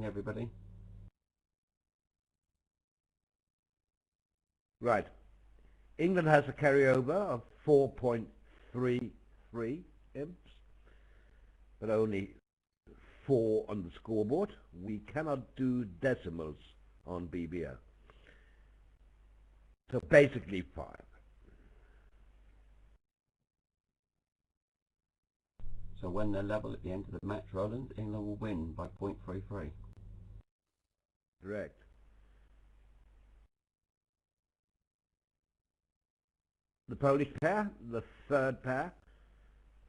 everybody. Right. England has a carryover of 4.33 imps, but only 4 on the scoreboard. We cannot do decimals on BBO. So basically 5. So when they're level at the end of the match, Roland, England will win by 0.33. Correct. The Polish pair, the third pair,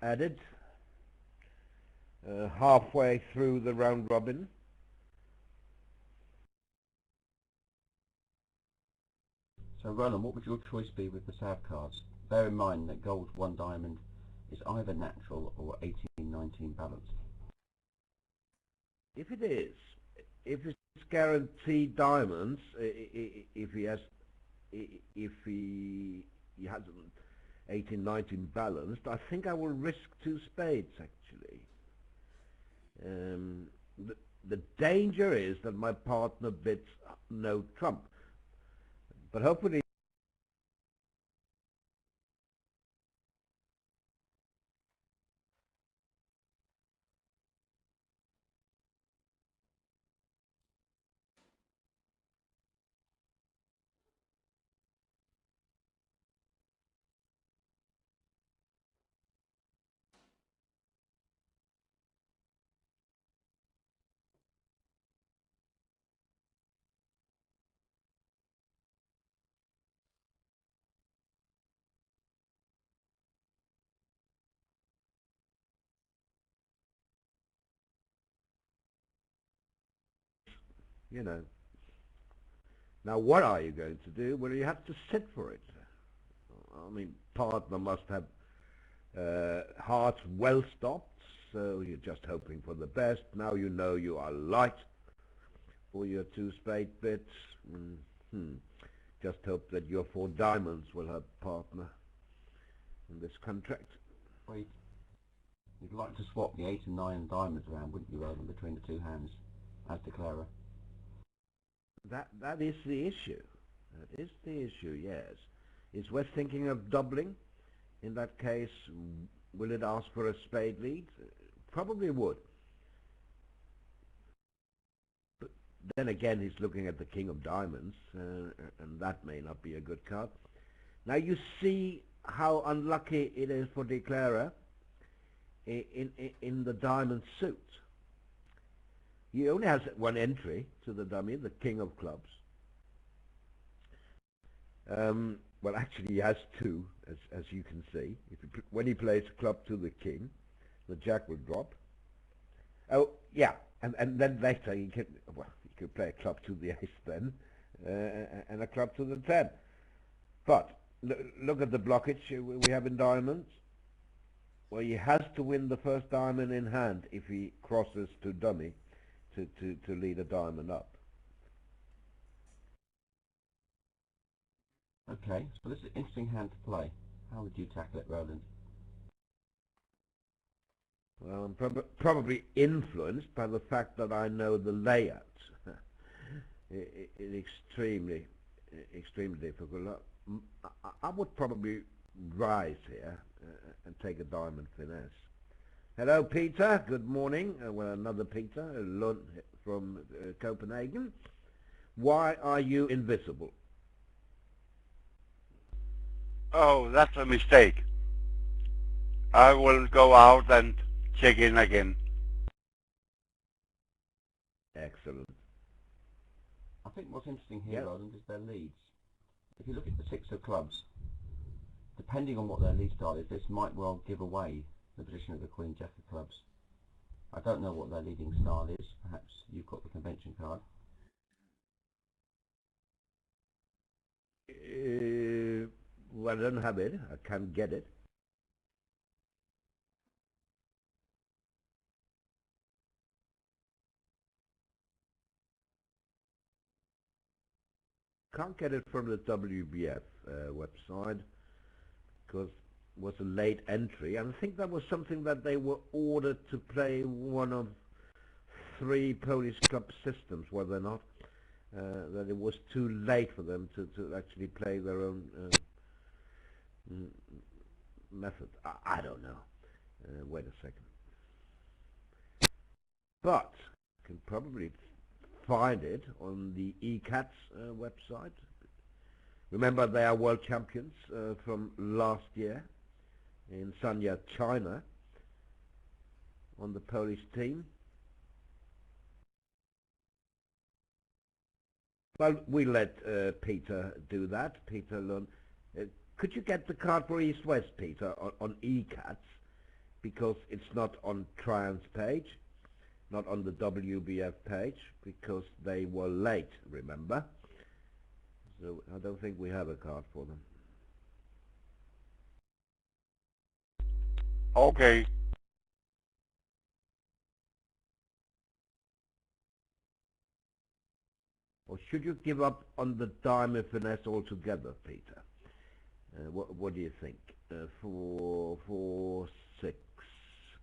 added halfway through the round robin. So Roland, what would your choice be with the SAV cards? Bear in mind that gold 1 diamond is either natural or 18-19 balanced. If it's guaranteed diamonds, if he has an 18-19 balanced, I think I will risk 2 spades actually. The danger is that my partner bids no trump, but hopefully you know. Now, what are you going to do? Well, you have to sit for it. I mean, partner must have hearts well stopped, so you're just hoping for the best. Now you know you are light for your 2 spade bits. Just hope that your 4 diamonds will have partner in this contract. Well, you'd like to swap the 8 and 9 diamonds around, wouldn't you, Roland, between the 2 hands as declarer? That is the issue. That is the issue, yes. Is West thinking of doubling? In that case, will it ask for a spade lead? Probably would. But then again, he's looking at the king of diamonds, and that may not be a good card. Now you see how unlucky it is for declarer in the diamond suit. He only has 1 entry to the dummy, the king of clubs. Well, actually, he has 2, as you can see. When he plays a club to the king, the jack will drop. Oh, yeah, and then later he could play a club to the ace then, and a club to the 10. But look at the blockage we have in diamonds. Well, he has to win the first diamond in hand if he crosses to dummy to lead a diamond up. Okay, so this is an interesting hand to play. How would you tackle it, Roland? Well, I'm probably influenced by the fact that I know the layout. It's extremely difficult. I would probably rise here and take a diamond finesse. Hello, Peter. Good morning. Well, another Peter, Lund from Copenhagen. Why are you invisible? Oh, that's a mistake. I will go out and check in again. Excellent. I think what's interesting here, Roland, is their leads. If you look at the 6 of clubs, depending on what their lead style is, this might well give away the position of the queen jack of clubs. I don't know what their leading style is. Perhaps you've got the convention card. Well, I don't have it. I can't get it. Can't get it from the WBF website because it was a late entry, and I think that was something that they were ordered to play one of 3 Polish club systems, were there not? That it was too late for them to actually play their own method. I don't know. Wait a second. But you can probably find it on the ECATS website. Remember, they are world champions from last year in Sanya, China, on the Polish team. Well, we let Peter do that. Peter Lund. Could you get the card for East-West, Peter, on ECATS? Because it's not on Triumph's page, not on the WBF page, because they were late, remember? So I don't think we have a card for them. Okay. Or should you give up on the diamond finesse altogether, Peter? What do you think? 4, 4, 6,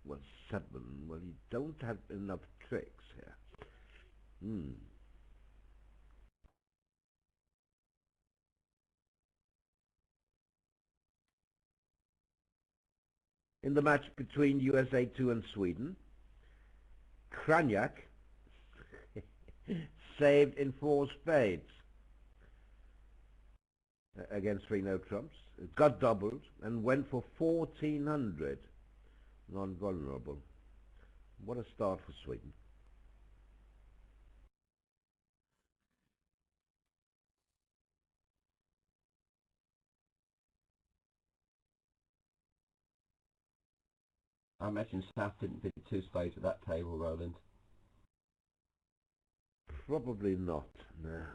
well, 7. Well, you don't have enough tricks here. In the match between USA 2 and Sweden, Krajniak saved in 4 spades against 3 no trumps, got doubled and went for 1400 non-vulnerable. What a start for Sweden. I imagine South didn't bid 2 spades at that table, Roland. Probably not, no.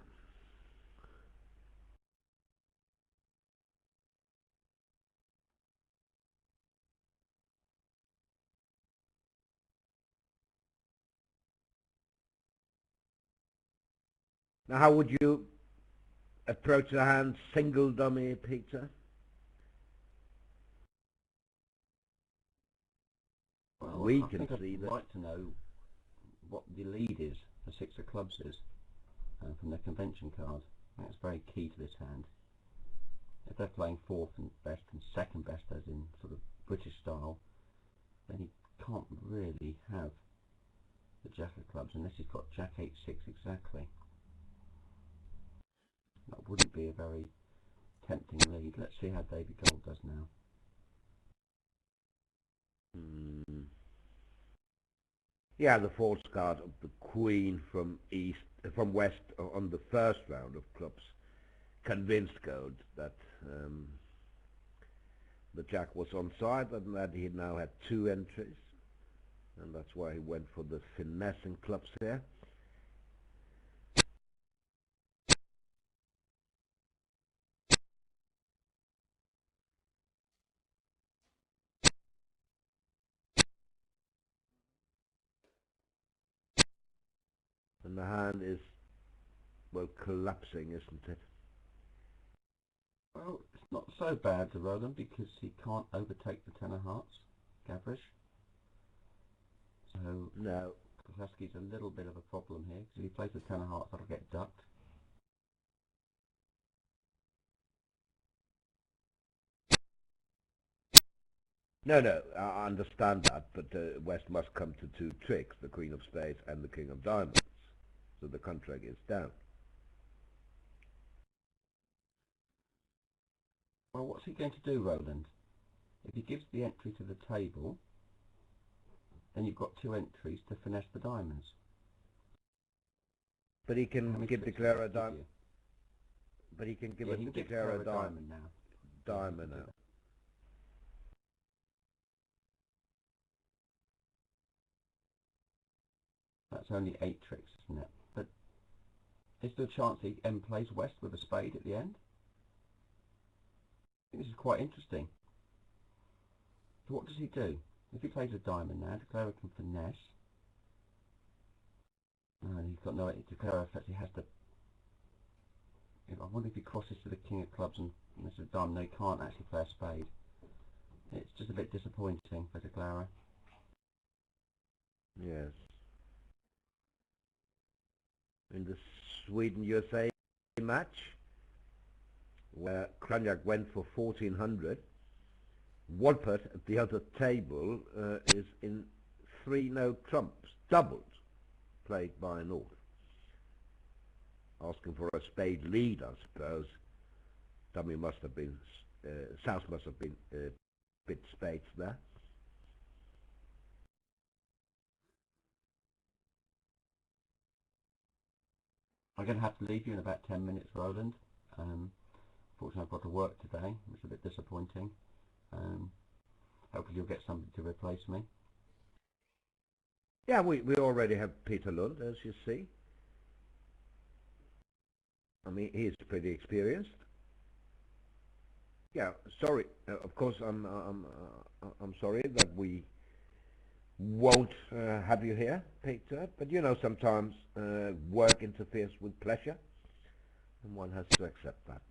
Now, how would you approach the hand single dummy, Peter? Well, We I can think see I'd that. like to know what the lead is for 6 of clubs is from their convention card. I think that's very key to this hand. If they're playing 4th and best and 2nd best, as in sort of British style, then he can't really have the Jack of clubs unless he's got Jack 8-6 exactly. That wouldn't be a very tempting lead. Let's see how David Gold does now. Yeah, the false card of the Queen from West on the first round of clubs convinced Gold that the Jack was onside and that he now had 2 entries, and that's why he went for the finessing clubs here. And the hand is, well, collapsing, isn't it? Well, it's not so bad to Roland because he can't overtake the 10 of hearts, Gavrish. So No. Kosaski's a little bit of a problem here because if he plays the 10 of hearts, that'll get ducked. No, I understand that, but West must come to 2 tricks, the Queen of Spades and the King of Diamonds. So the contract is down. Well, what's he going to do, Roland? If he gives the entry to the table, then you've got 2 entries to finesse the diamonds. But he can declare a diamond. But he can declare a diamond now. Diamond now. That's only 8 tricks, isn't it? But is there a chance he plays West with a spade at the end? I think this is quite interesting. So what does he do? If he plays a diamond now, declare can finesse. And he's got no declare effect. He has to. I wonder if he crosses to the King of Clubs and this is a diamond. No, he can't actually play a spade. It's just a bit disappointing for Declara. Yes. in the Sweden-USA match, where Krajnak went for 1400. Wolpert at the other table is in 3-no trumps, doubled, played by North. Asking for a spade lead, I suppose. Dummy must have been, South must have been bit spades there. I'm going to have to leave you in about 10 minutes, Roland. Fortunately, I've got to work today, which is a bit disappointing. Hopefully you'll get somebody to replace me. Yeah, we already have Peter Lund, as you see. I mean, he's pretty experienced. Yeah, sorry. Of course, I'm sorry that we won't have you here, Peter. But you know, sometimes work interferes with pleasure, and one has to accept that.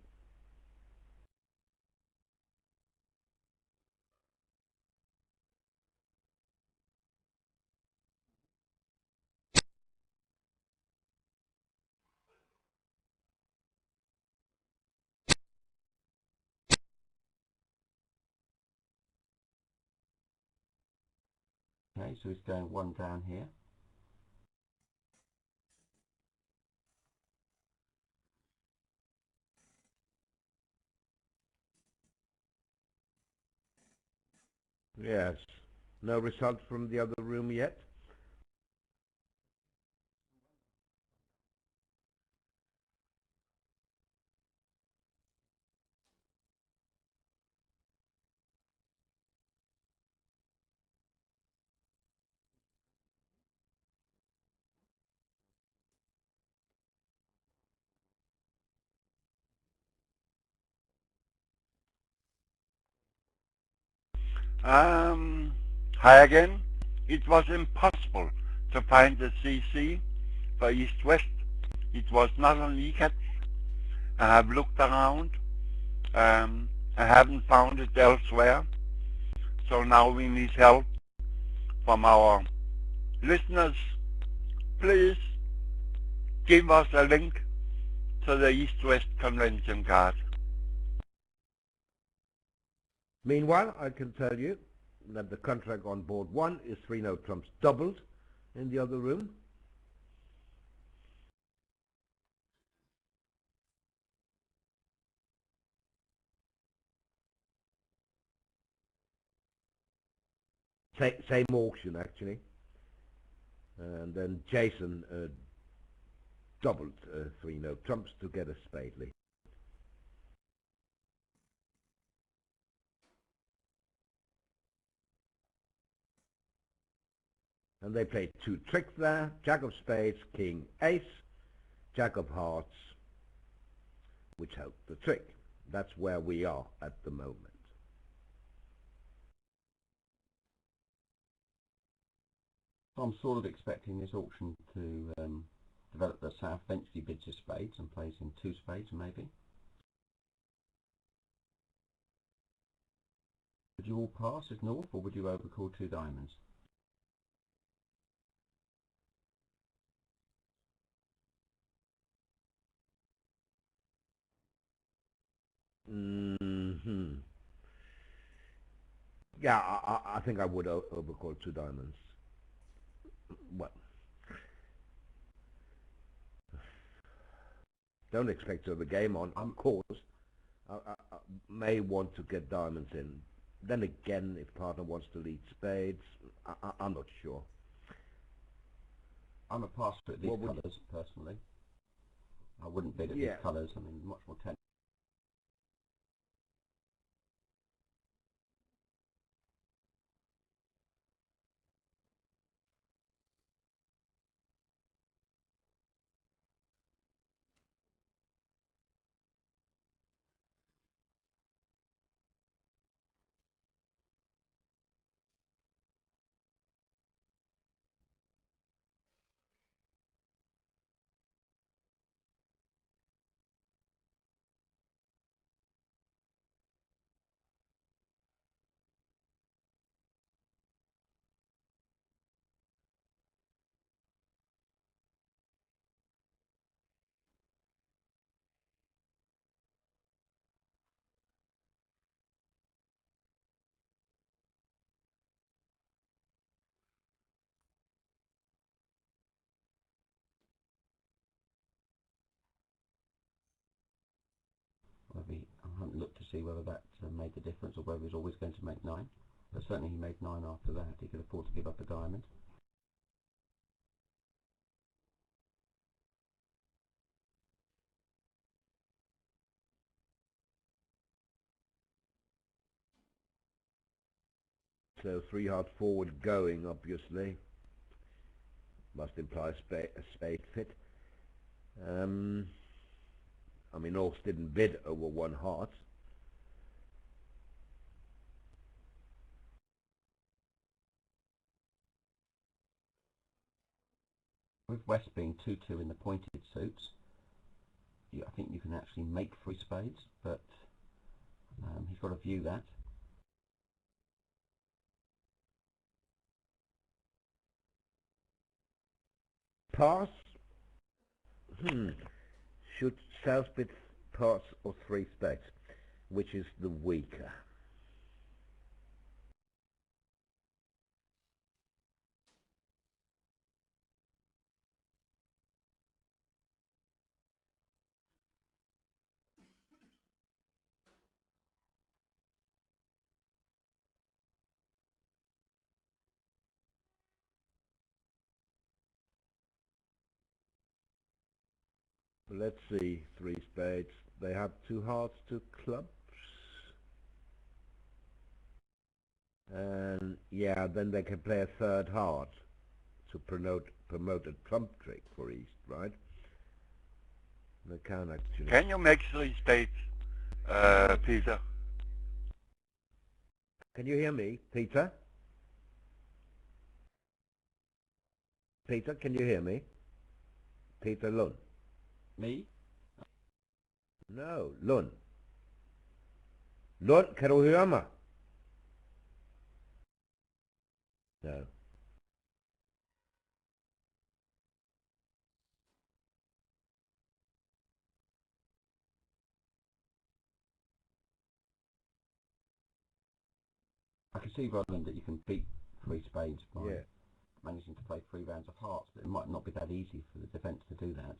Okay, so he's going one down here. Yes. No result from the other room yet? Hi again. It was impossible to find the CC for East-West. It was not on ECAT. I have looked around. I haven't found it elsewhere. So now we need help from our listeners. Please give us a link to the East-West convention card. Meanwhile, I can tell you that the contract on board 1 is 3-no trumps doubled in the other room. Same auction, actually. And then Jason doubled 3-no trumps to get a spade lead. And they played 2 tricks there: Jack of spades, King Ace, Jack of hearts, which helped the trick. That's where we are at the moment. I'm sort of expecting this auction to develop that South eventually bids his spades and plays in 2 spades maybe. Would you all pass as North, or would you overcall 2 diamonds? Yeah, I think I would overcall 2 diamonds. Well, don't expect to have a game on, of course. I may want to get diamonds in. Then again, if partner wants to lead spades, I'm not sure. I'm a passer at these colours, personally. I wouldn't bid at these colours. I mean, much more technical. see whether that made the difference or whether he was always going to make 9. But certainly he made 9 after that. He could afford to give up a diamond. So 3 heart forward going, obviously. Must imply a spade fit. I mean, North didn't bid over 1 heart. With West being 2-2 in the pointed suits, I think you can actually make 3 spades, but he's got to view that. Pass? Should South bid pass or 3 spades? Which is the weaker? Let's see, 3 spades. They have 2 hearts, 2 clubs. And yeah, then they can play a 3rd heart to promote a trump trick for East, right? They can actually. Can you make 3 spades, Peter? Can you hear me, Peter? Peter, can you hear me? Peter Lund. Me? No, Lund. Lund, kan du høre mig? No. I can see, Rodland, that you can beat 3 spades by Yeah. managing to play 3 rounds of hearts, but it might not be that easy for the defence to do that.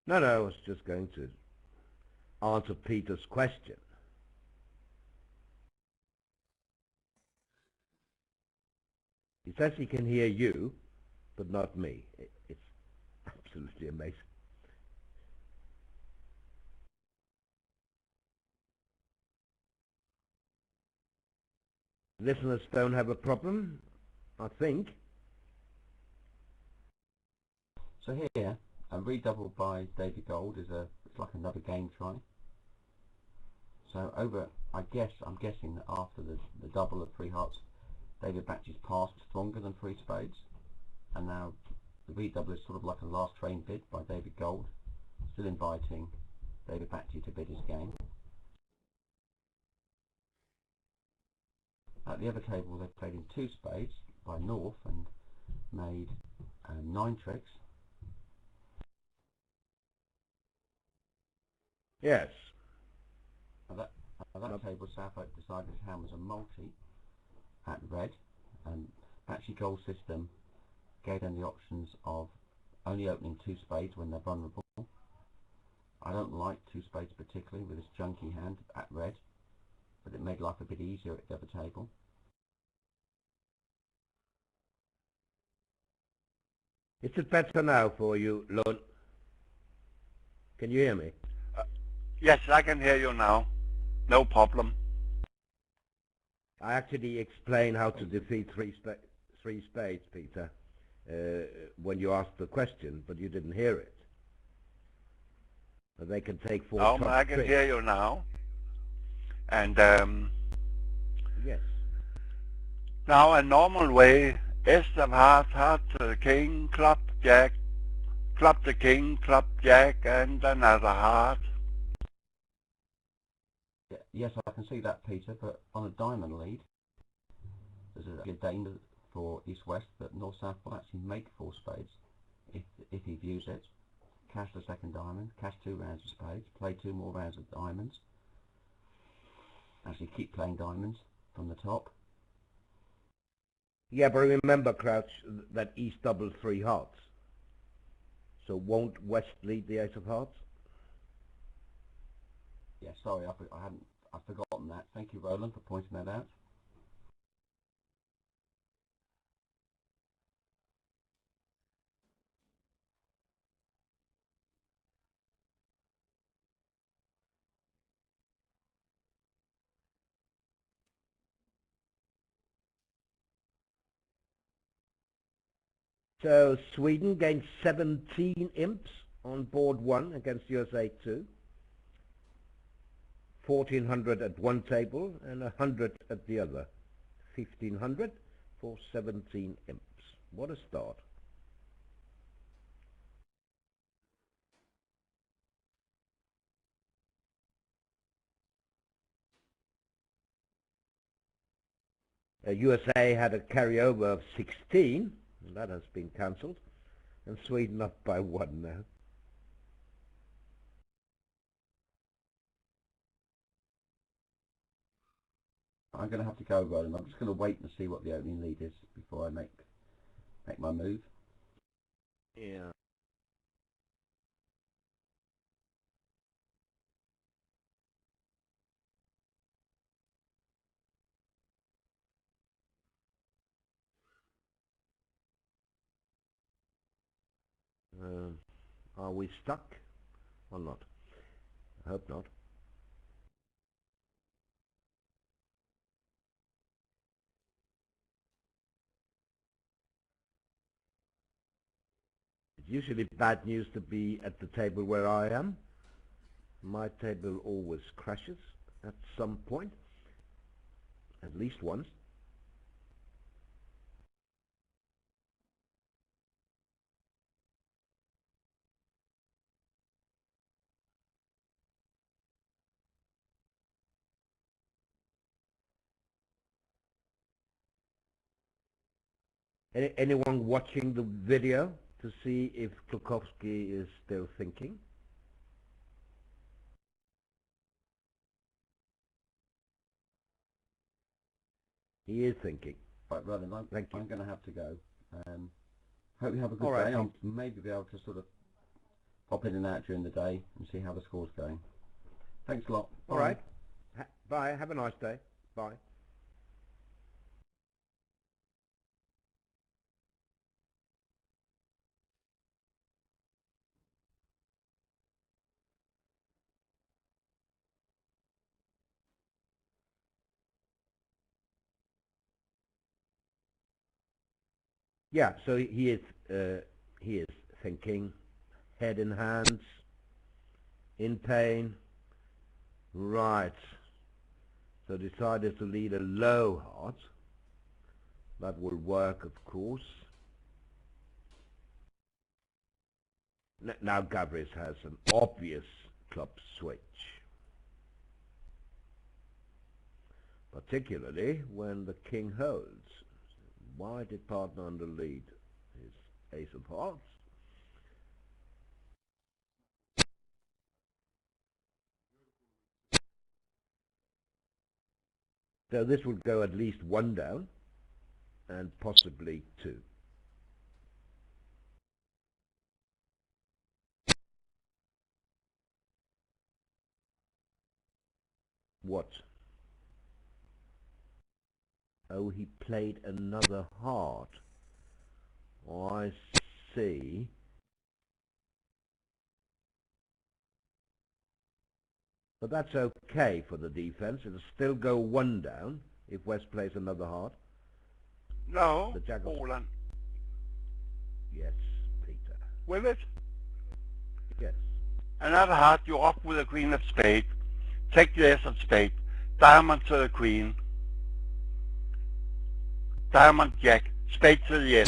No, I was just going to answer Peter's question. He says he can hear you, but not me. It's absolutely amazing. Listeners don't have a problem, I think. So here, a redouble by David Gold is it's like another game try. So I'm guessing that after the double of 3 hearts, David Batch's passed stronger than 3 spades, and now the redouble is sort of like a last train bid by David Gold, still inviting David Batchy to bid his game. At the other table, they played in 2 spades by North and made 9 tricks. Yes. At that table, Southwark decided his hand was a multi at red, and Batchy Gold's system gave them the options of only opening 2 spades when they're vulnerable. I don't like 2 spades particularly with this junky hand at red, but it made life a bit easier at the other table. Is it better now for you, Lund? Can you hear me? Yes, I can hear you now. No problem. I actually explained how to defeat 3 spades, Peter, when you asked the question, but you didn't hear it. They can take 4 No, top I can tricks. hear you now. And Yes. now a normal way, ace of hearts, heart to the king, club, jack, club to king, club, jack, and another heart. Yes, I can see that, Peter, but on a diamond lead, there's a danger for East-West that North-South will actually make 4 spades if he views it. Cash the second diamond, cash 2 rounds of spades, play 2 more rounds of diamonds, actually keep playing diamonds from the top. Yeah, but remember, Crouch, that East doubles 3 hearts. So won't West lead the Ace of Hearts? Yeah, sorry, I've forgotten that. Thank you, Roland, for pointing that out. So Sweden gained 17 imps on board 1 against USA 2. 1,400 at one table and 100 at the other. 1,500 for 17 imps. What a start. USA had a carryover of 16, and that has been cancelled, and Sweden up by 1 now. I'm going to have to go, Roland. I'm just going to wait and see what the opening lead is before I make my move. Yeah. Are we stuck or not? I hope not. It's usually bad news to be at the table where I am. My table always crashes at some point, at least once. Anyone watching the video to see if Klukowski is still thinking? He is thinking. Right, Roland, I'm going to have to go. Hope you have a good All right, day. I'll maybe be able to sort of pop in and out during the day and see how the score's going. Thanks a lot. All right. Bye. Have a nice day. Bye. Yeah, so he is thinking, head in hands, in pain. Right. So decided to lead a low heart. That will work, of course. Now Gavris has an obvious club switch. Particularly when the king holds. Why did partner under lead his ace of hearts? So this will go at least 1 down and possibly 2. What? Oh, he played another heart. Oh, I see. But that's okay for the defense. It'll still go 1 down if West plays another heart. No, The jack of... Roland. Yes, Peter. Will it? Yes. Another heart, you're off with the queen of spade. Take the ace of spade. Diamond to the queen. Diamond jack. Spade to the ace.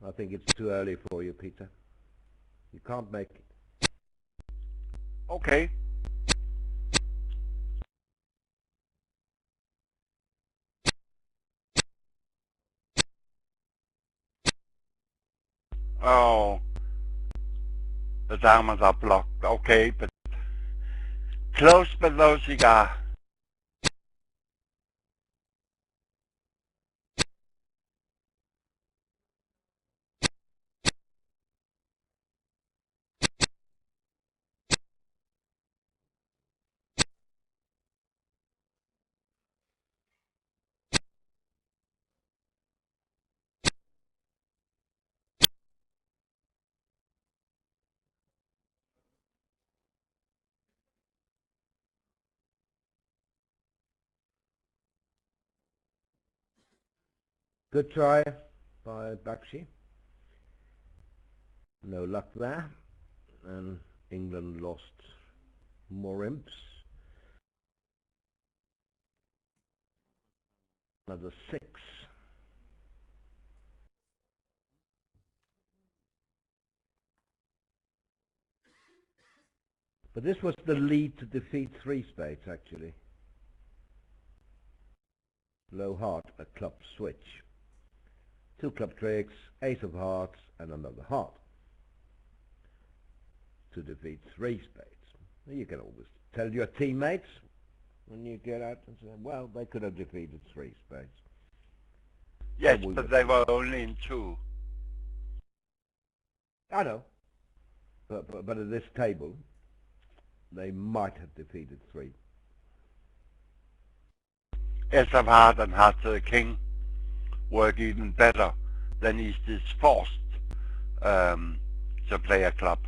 I think it's too early for you, Peter. You can't make it. Okay. Oh, the diamonds are blocked. Okay, but close below cigar. Good try by Bakshi. No luck there. And England lost more imps. Another 6. But this was the lead to defeat 3 spades, actually. Low heart, a club switch. 2 club tricks, ace of hearts, and another heart to defeat 3 spades. You can always tell your teammates when you get out and say, well, they could have defeated 3 spades. Yes, but they were only in 2. I know. But at this table, they might have defeated 3. Ace of heart and heart to the king work even better than he is forced to play a club.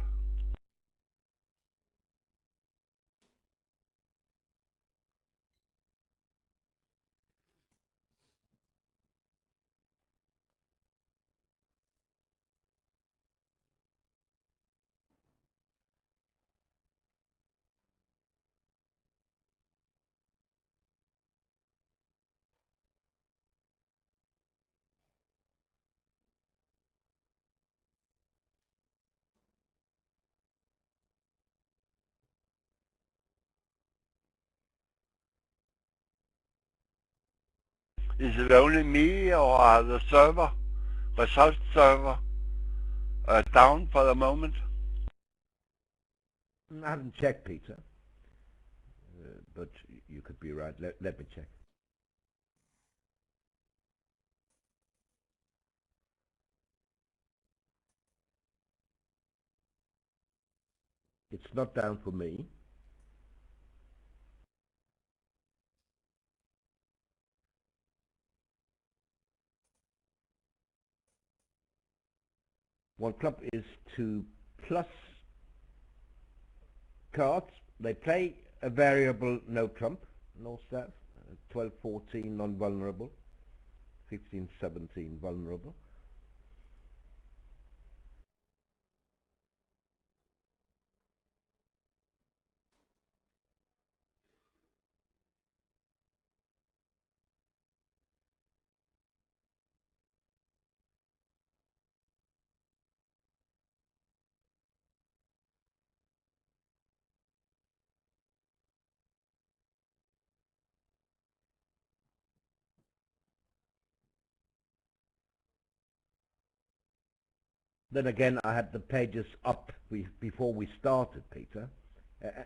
Is it only me, or are the result server, down for the moment? I haven't checked, Peter. But you could be right. Let me check. It's not down for me. One club is to plus cards. They play a variable no trump, no staff, 12-14 non-vulnerable, 15-17 vulnerable. Then again, I had the pages up before we started, Peter.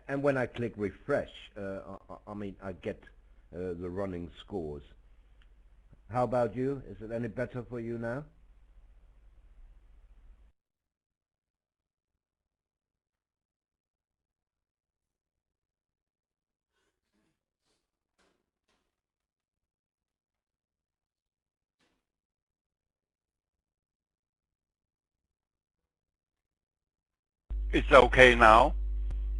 And when I click refresh, I mean, I get the running scores. How about you? Is it any better for you now? It's okay now.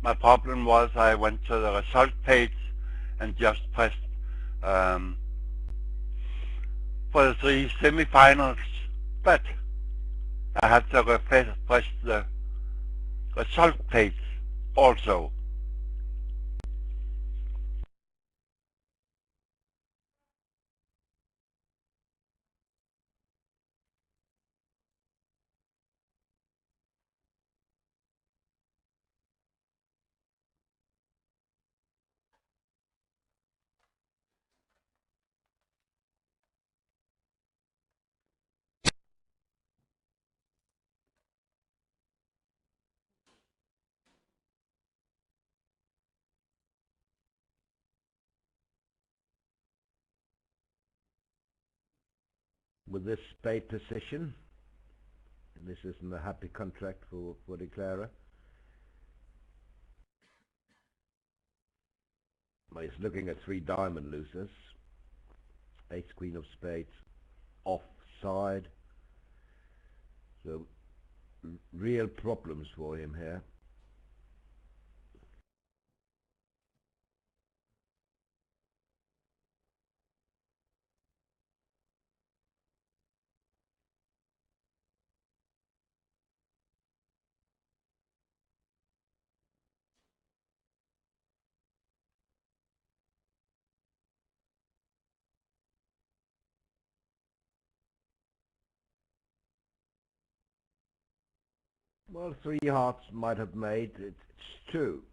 My problem was I went to the result page and just pressed for the 3 semifinals, but I had to refresh the result page also. with this spade position. And this isn't a happy contract for declarer. Well, he's looking at 3 diamond losers. Ace, queen of spades, offside. So real problems for him here. Well, 3 hearts might have made it. It's 2.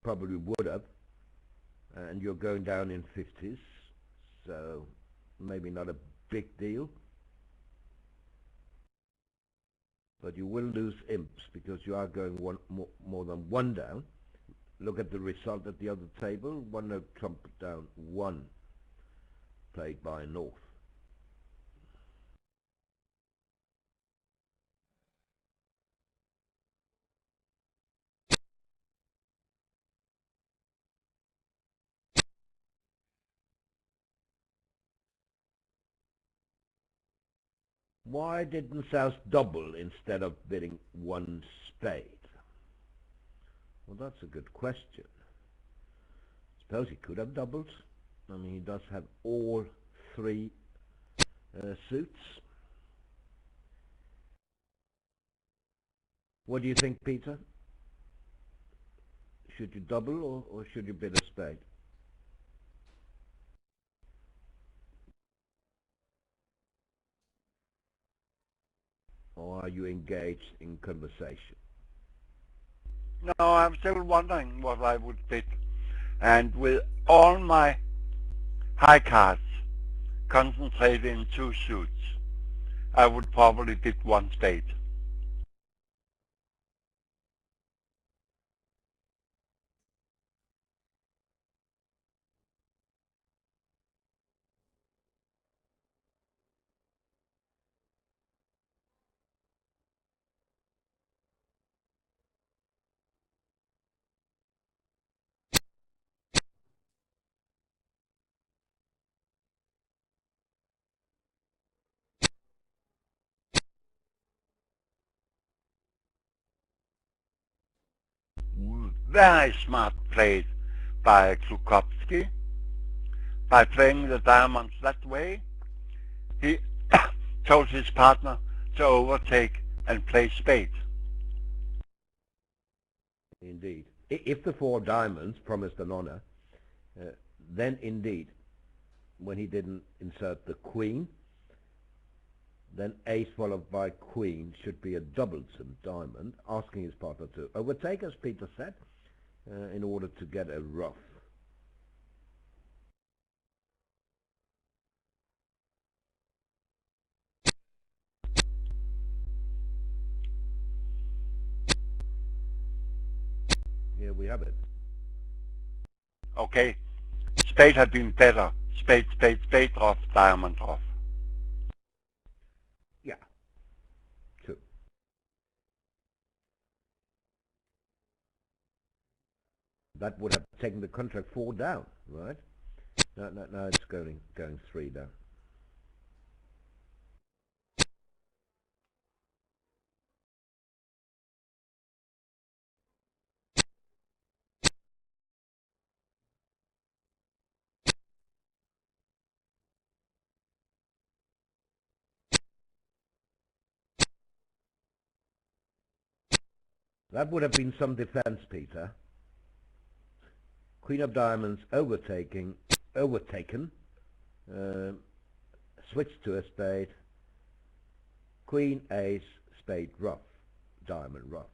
Probably would have. And you're going down in 50s. So maybe not a big deal. But you will lose imps because you are going more than 1 down. Look at the result at the other table. 1 no trump down 1. Played by North. Why didn't South double instead of bidding 1 spade? Well, that's a good question. Suppose he could have doubled. I mean, he does have all 3 suits. What do you think, Peter? Should you double or should you bid a spade? Or are you engaged in conversation? No, I'm still wondering what I would bid. And with all my high cards concentrated in 2 suits, I would probably bid 1 spade. Very smart played by Klukowski. By playing the diamonds that way, he told his partner to overtake and play spade. Indeed. If the 4 diamonds promised an honor, then indeed, when he didn't insert the queen, then ace followed by queen should be a doublesome diamond, asking his partner to overtake, as Peter said, in order to get a ruff. Here we have it. Okay, spade had been better. Spade, spade, spade off, diamond off. Yeah. 2. That would have taken the contract 4 down, right? Now it's going 3 down. That would have been some defense, Peter. Queen of diamonds overtaken, switched to a spade, queen, ace, spade, ruff, diamond, ruff.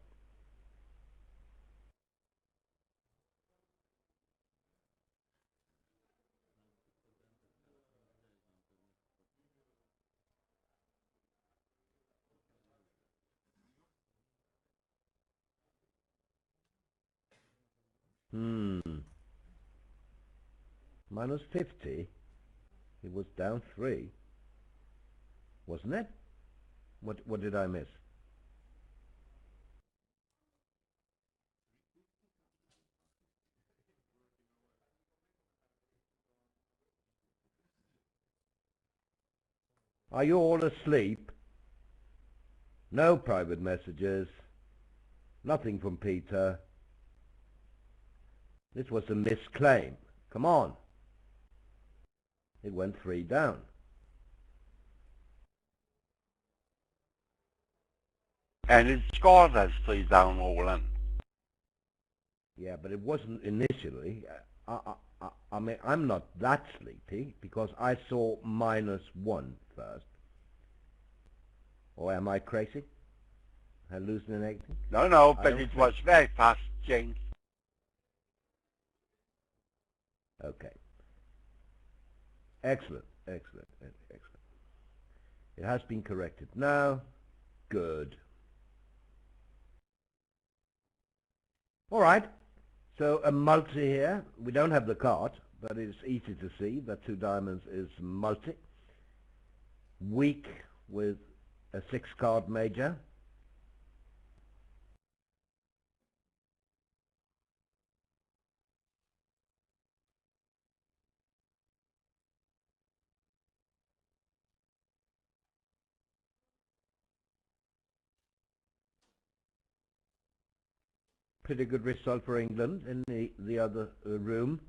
Minus 50. It was down 3, wasn't it? What did I miss? Are you all asleep? No private messages. Nothing from Peter. This was a misclaim. Come on. It went 3 down. And it scored as 3 down, Roland. Yeah, but it wasn't initially. I mean, I'm not that sleepy because I saw -1 first. Or am I crazy? Hallucinating? No, but it was very fast, James. Okay. Excellent. It has been corrected now. Good. All right. So a multi here. We don't have the card, but it's easy to see that 2 diamonds is multi. Weak with a 6-card major. Pretty good result for England in the other room.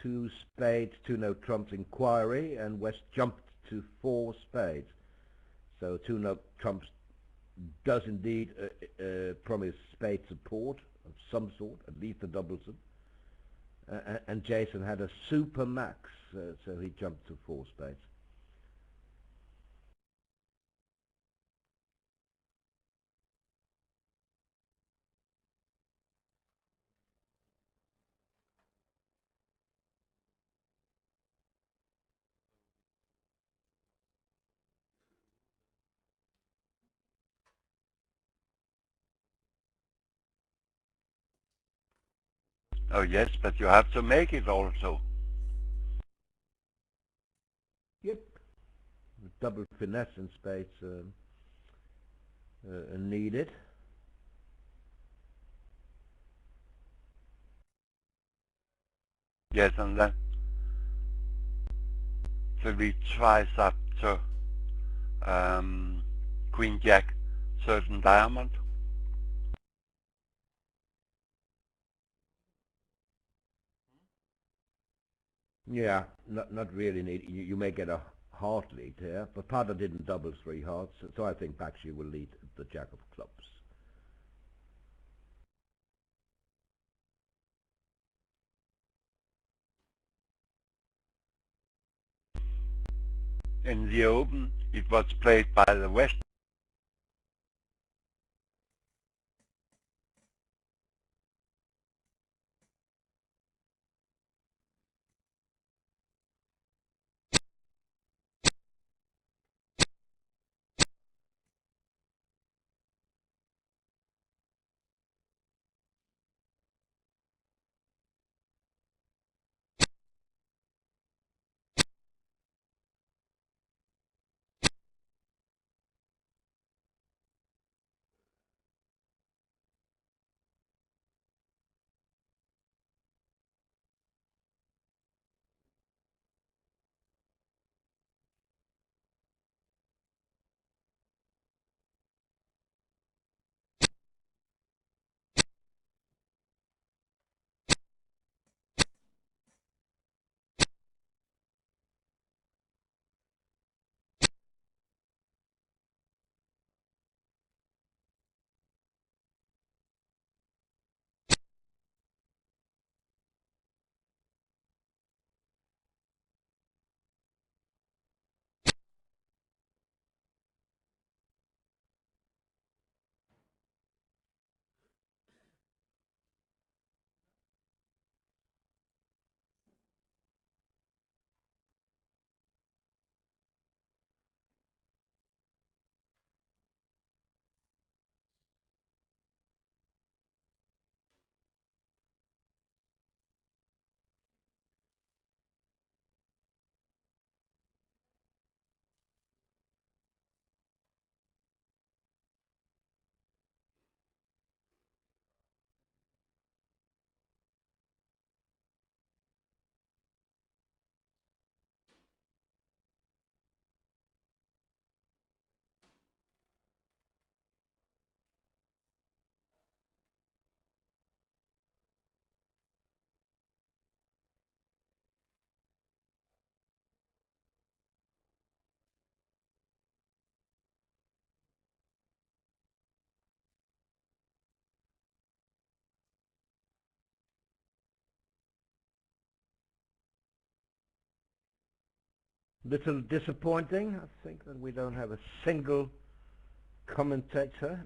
Two spades, 2 no trumps inquiry, and West jumped to 4 spades. So 2 no trumps does indeed promise spade support of some sort, at least a doubleson. And Jason had a super max, so he jumped to 4 spades. Oh yes, but you have to make it also. Yep. Double finesse in spades needed. Yes, and then to be twice up to Queen Jack, certain diamond. Yeah, not really need. You may get a heart lead here, but Pada didn't double 3 hearts, so I think Bakshi will lead the Jack of clubs. In the Open, it was played by the West. Little disappointing, I think, that we don't have a single commentator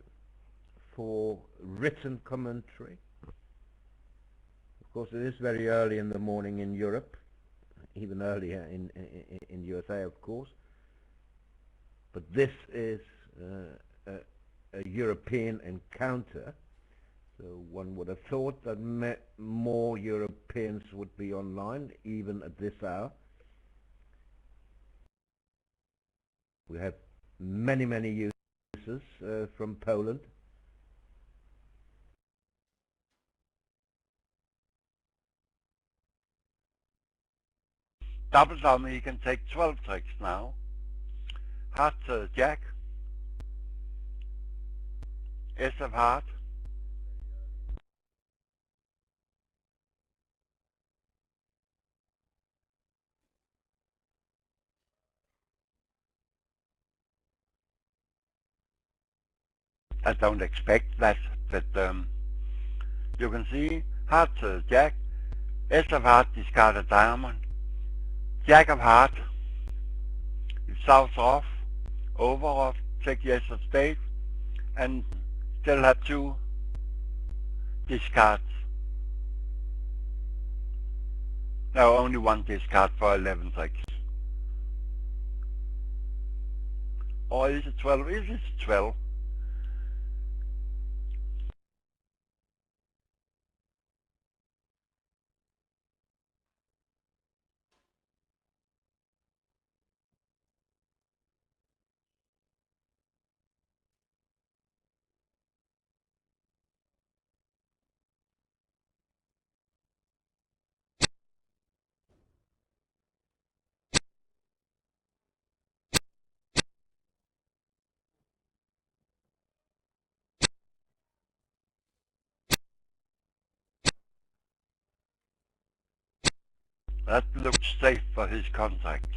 for written commentary. Of course, it is very early in the morning in Europe, even earlier in USA, of course. But this is a European encounter, so one would have thought that more Europeans would be online, even at this hour. We have many users from Poland. Double dummy, he can take 12 tricks now. Heart to Jack. Ace of heart. I don't expect that, but you can see heart to Jack. Ace of heart, discard a diamond. Jack of heart. It's south off, over off, take the ace of spades, and still have 2 discards. No, only 1 discard for 11 tricks. Or is it 12? Is it 12? That looks safe for his contact.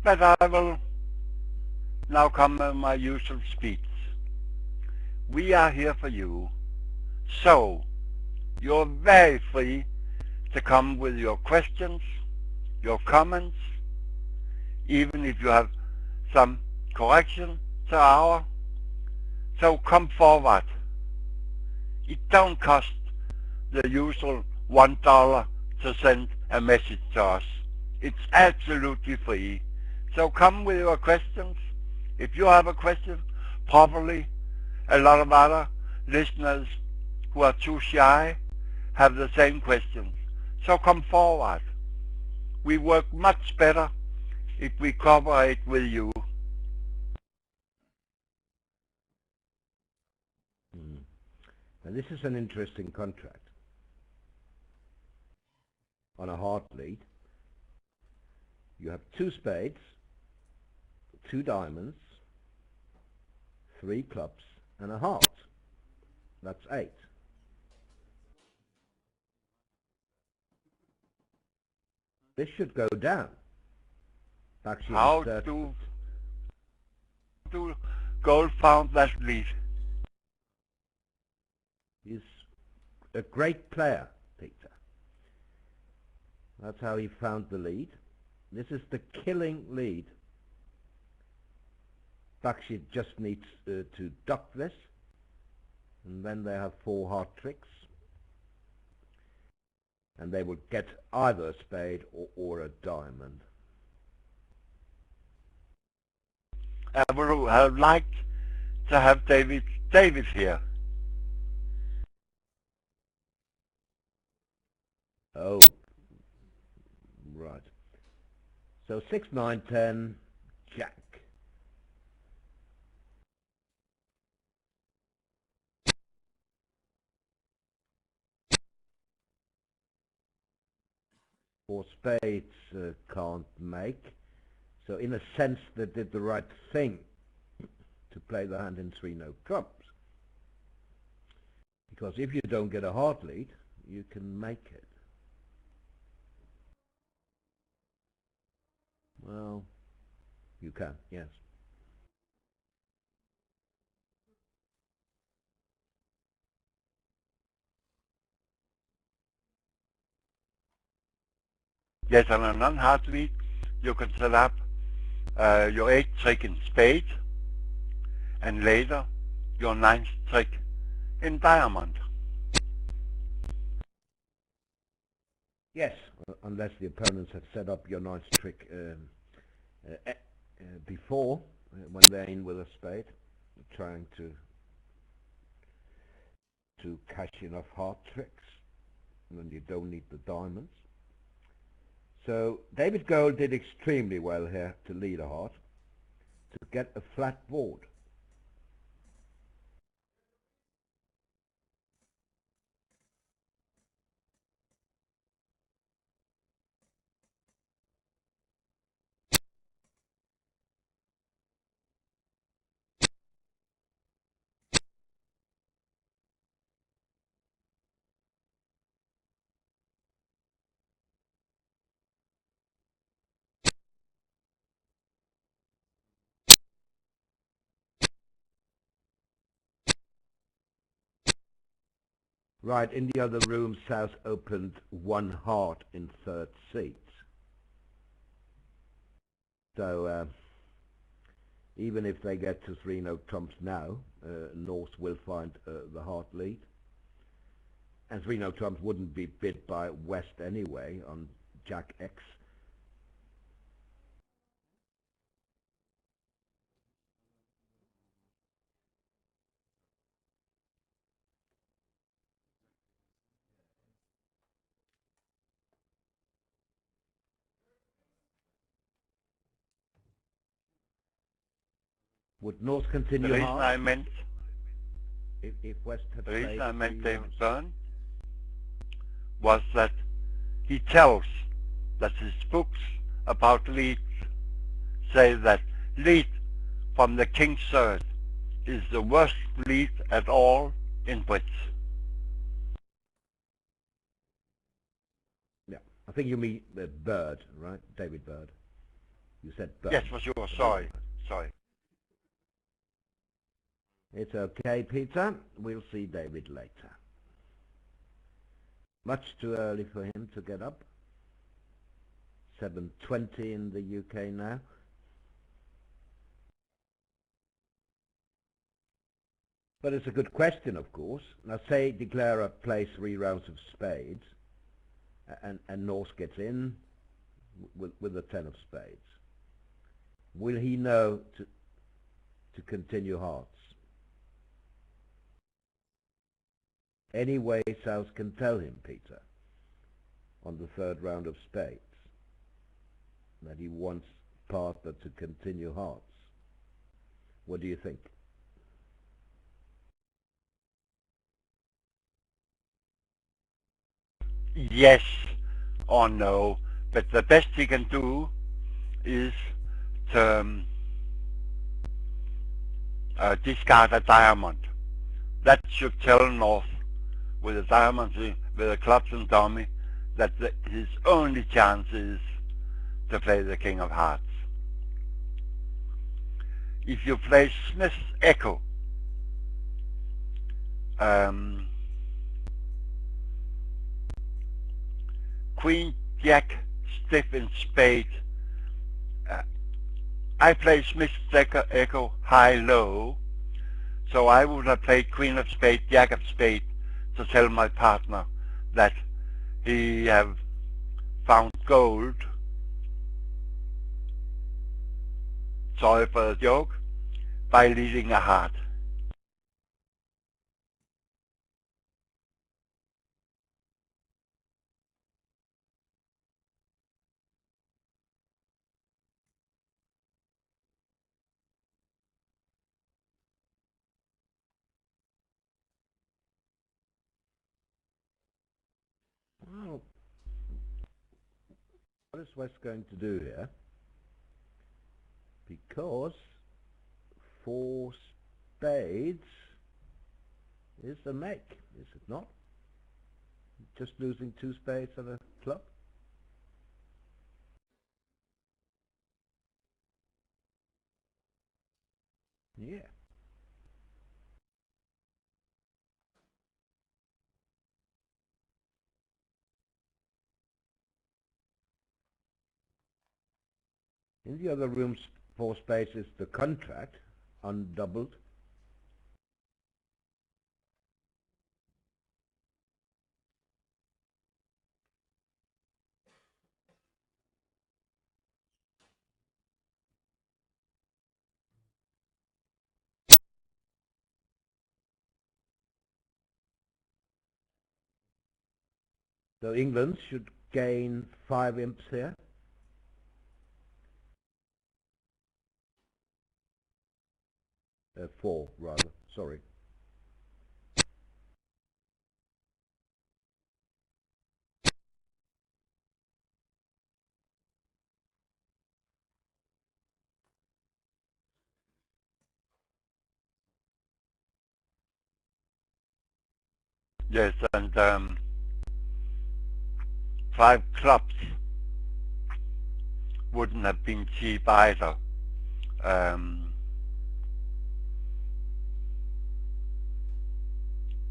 But I will now come with my usual speech. We are here for you, so you're very free to come with your questions, your comments, even if you have some correction to our. So come forward. It don't cost the usual $1 to send a message to us. It's absolutely free. So come with your questions. If you have a question, probably a lot of other listeners who are too shy have the same questions. So come forward. We work much better if we cooperate with you. Now this is an interesting contract. On a heart lead, you have 2 spades, 2 diamonds, 3 clubs, and a heart. That's 8. This should go down. Actually, How do Gold found that lead? He's a great player, Peter. That's how he found the lead. This is the killing lead. Bakshi just needs to duck this, and then they have 4 heart tricks. and they would get either a spade or a diamond. I would have liked to have David here. Oh, right. So 6, 9, 10, Jack. Four spades can't make. So in a sense they did the right thing to play the hand in 3-note clubs. Because if you don't get a hard lead, you can make it. Well, you can, yes. Yes, on a non-hard lead, you can set up your 8th trick in spade, and later your 9th trick in diamond. Yes, unless the opponents have set up your 9th trick before, when they're in with a spade, trying to cash enough hard tricks, and then you don't need the diamonds. So David Gold did extremely well here to lead a heart, to get a flat board. Right, in the other room, South opened 1 heart in 3rd seat. So even if they get to 3-note trumps now, North will find the heart lead. And 3-note trumps wouldn't be bid by West anyway on Jack X. Would North continue The reason hard I meant if West had the played reason I meant 3 David rounds? Byrne was that he tells that his books about leads say that lead from the King's third is the worst lead at all in bridge. Yeah, I think you mean Bird, right? David Bird. You said Bird. Yes, for sure. Sorry. It's okay, Peter. We'll see David later. Much too early for him to get up. 7:20 in the UK now. But it's a good question, of course. Now, say Declarer plays 3 rounds of spades, and North gets in with the 10 of spades. Will he know to continue hearts? Any way South can tell him, Peter, on the 3rd round of spades, that he wants partner to continue hearts. What do you think? Yes or no, but the best he can do is to discard a diamond. That should tell North, with the diamonds, with the clubs and dummy, that his only chance is to play the King of Hearts. If you play Smith's Echo, Queen Jack stiff in spade, I play Smith's Echo high-low, so I would have played Queen of Spade, Jack of Spade, to tell my partner that he have found gold, sorry for the joke, by leading a heart. Well, what is West going to do here? Because 4 spades is a make, is it not? Just losing 2 spades and a club? Yeah. In the other rooms, 4 spades is the contract, undoubled. So England should gain 5 imps here. Four, rather. Sorry. Yes, and 5 clubs wouldn't have been cheap either.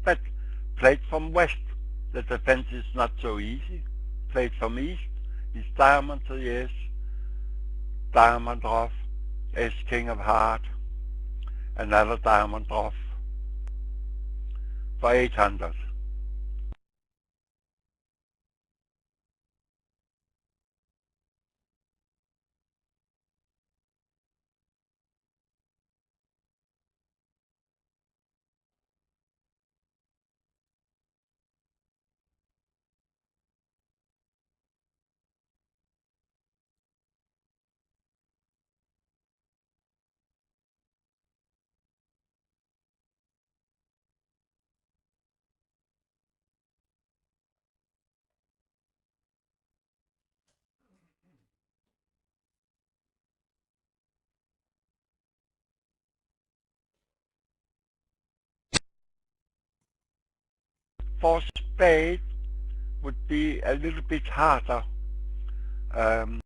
But played from west, the defense is not so easy. Played from east, is diamond to the ace, diamond off, ace king of heart, another diamond off for 800. For spade would be a little bit harder. Um,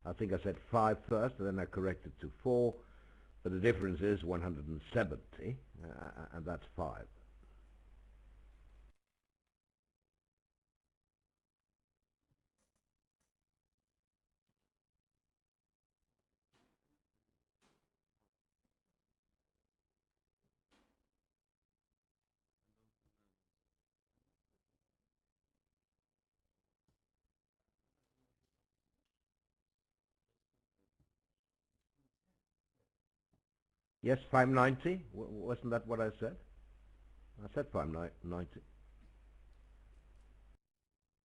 I think I said 5 first, and then I corrected to 4, but the difference is 170, and that's 5. Yes, 590. Wasn't that what I said? I said 590.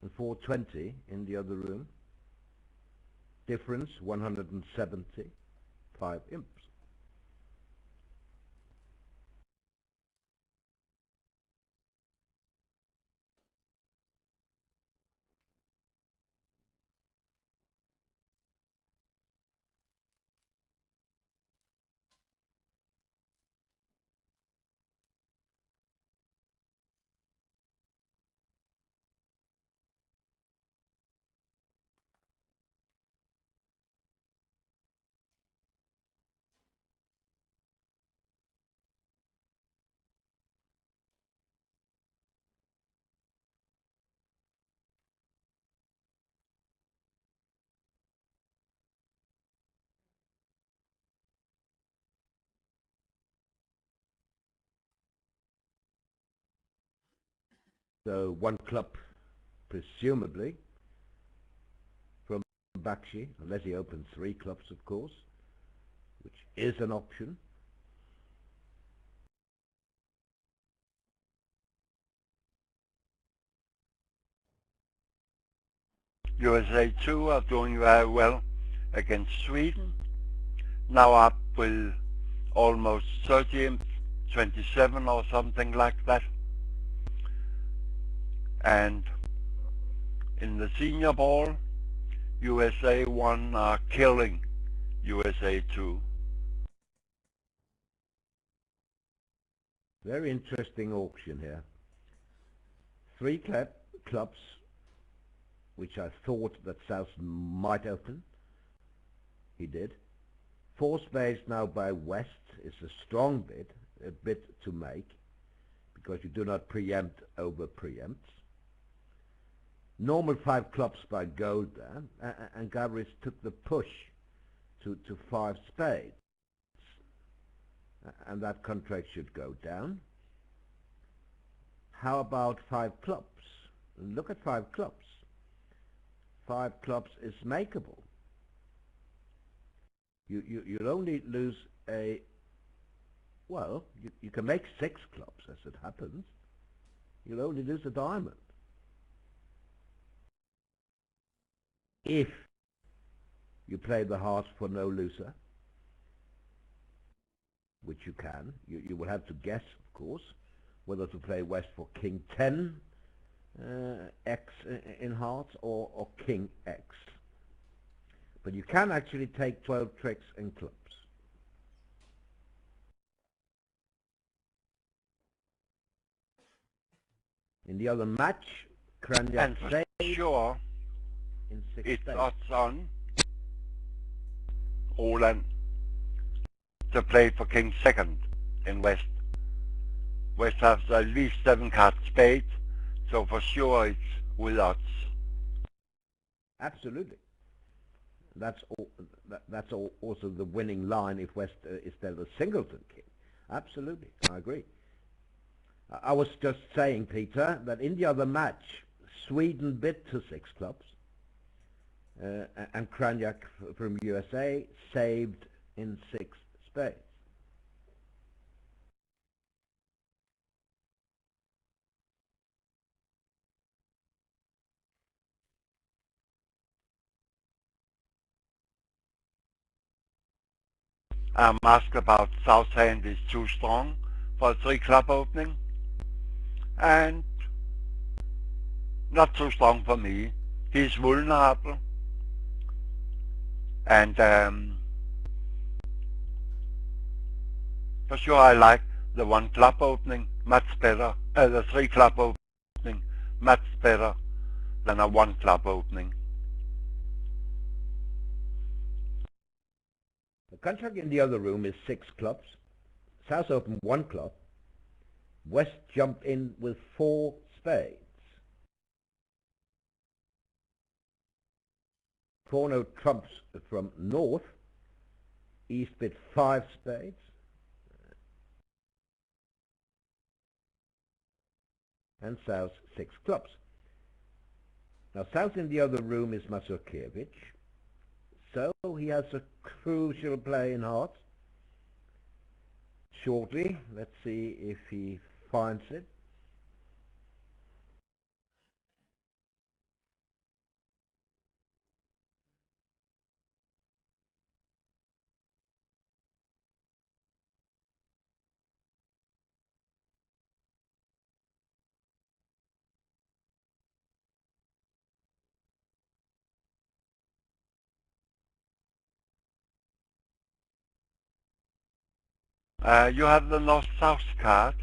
And 420 in the other room. Difference 170. 5 imps. So 1 club, presumably, from Bakshi, unless he opens 3 clubs, of course, which is an option. USA 2 are doing very well against Sweden. Now up with almost 30 imps, 27 or something like that. And in the senior ball, USA 1 are killing USA 2. Very interesting auction here. 3 clubs, which I thought that South might open. He did. 4 spades now by West is a strong bid, a bid to make, because you do not preempt over preempts. Normal 5 clubs by Gold there, and Gabris took the push to 5 spades. And that contract should go down. How about 5 clubs? Look at 5 clubs. 5 clubs is makeable. You'll only lose a, well, you can make 6 clubs as it happens. You'll only lose a diamond. If you play the hearts for no loser, which you can, you will have to guess, of course, whether to play West for King 10 X in hearts or King X. But you can actually take 12 tricks in clubs. In the other match, Kranjak saved Sure, in 6 it's spades. odds on Roland to play for King 2nd in West. West has at least 7 card spades, so for sure it's with odds. Absolutely. That's also the winning line if West is dealt a singleton king. Absolutely, I agree. I was just saying, Peter, that in the other match, Sweden bid to 6 clubs, and Kranjak from USA saved in 6 spades. I'm asked about South hand is too strong for a 3 club opening, and not too strong for me. He's vulnerable, and for sure I like the 1 club opening much better, the 3 club opening much better than a 1 club opening. contract in the other room is 6 clubs. South open 1 club. West jump in with 4 spades. Four-note trumps from North. East bid 5 spades. And South 6 clubs. Now South in the other room is Mazurkiewicz. So he has a crucial play in hearts. Shortly, let's see if he finds it. You have the North-South card.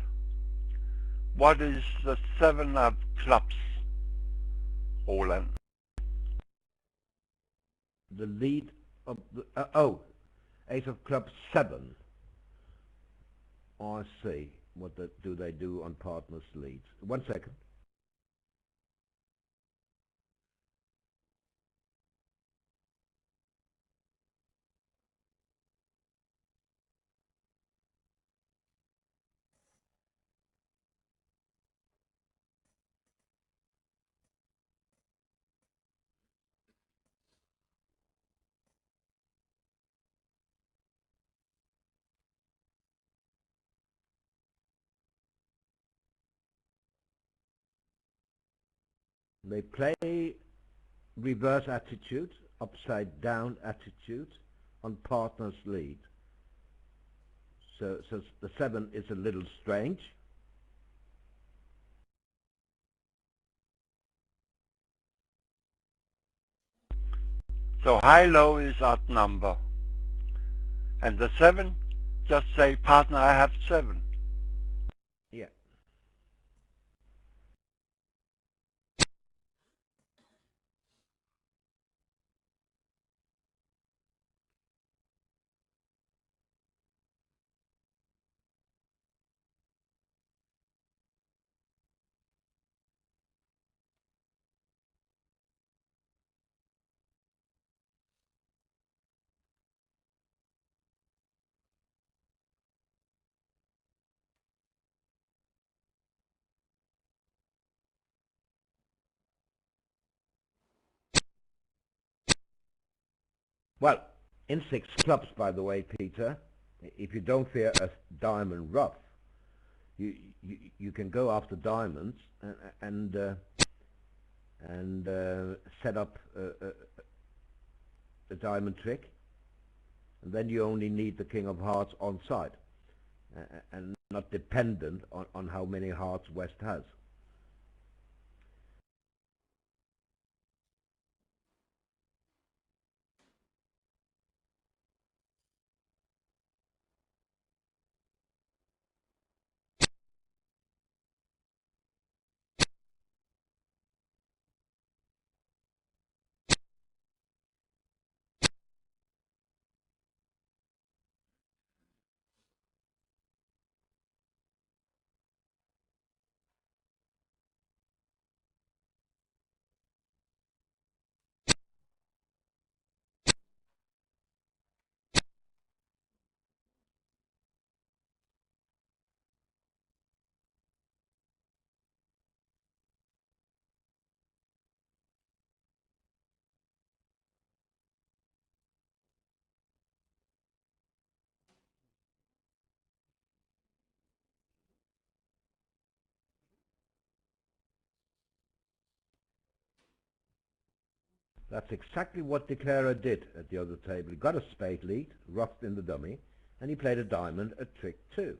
What is the 7 of clubs, Roland? The lead of the... Ace of clubs 7. I see. What do they do on partners' leads? 1 second. They play reverse attitude, upside down attitude on partner's lead. So the 7 is a little strange. So high-low is odd number. And the 7, just say, partner, I have 7. Yeah. Well, in 6 clubs, by the way, Peter, if you don't fear a diamond ruff, you can go after diamonds and set up a diamond trick, and then you only need the king of hearts on side and not dependent on how many hearts West has. That's exactly what Declarer did at the other table. He got a spade lead, roughed in the dummy, and he played a diamond at trick 2.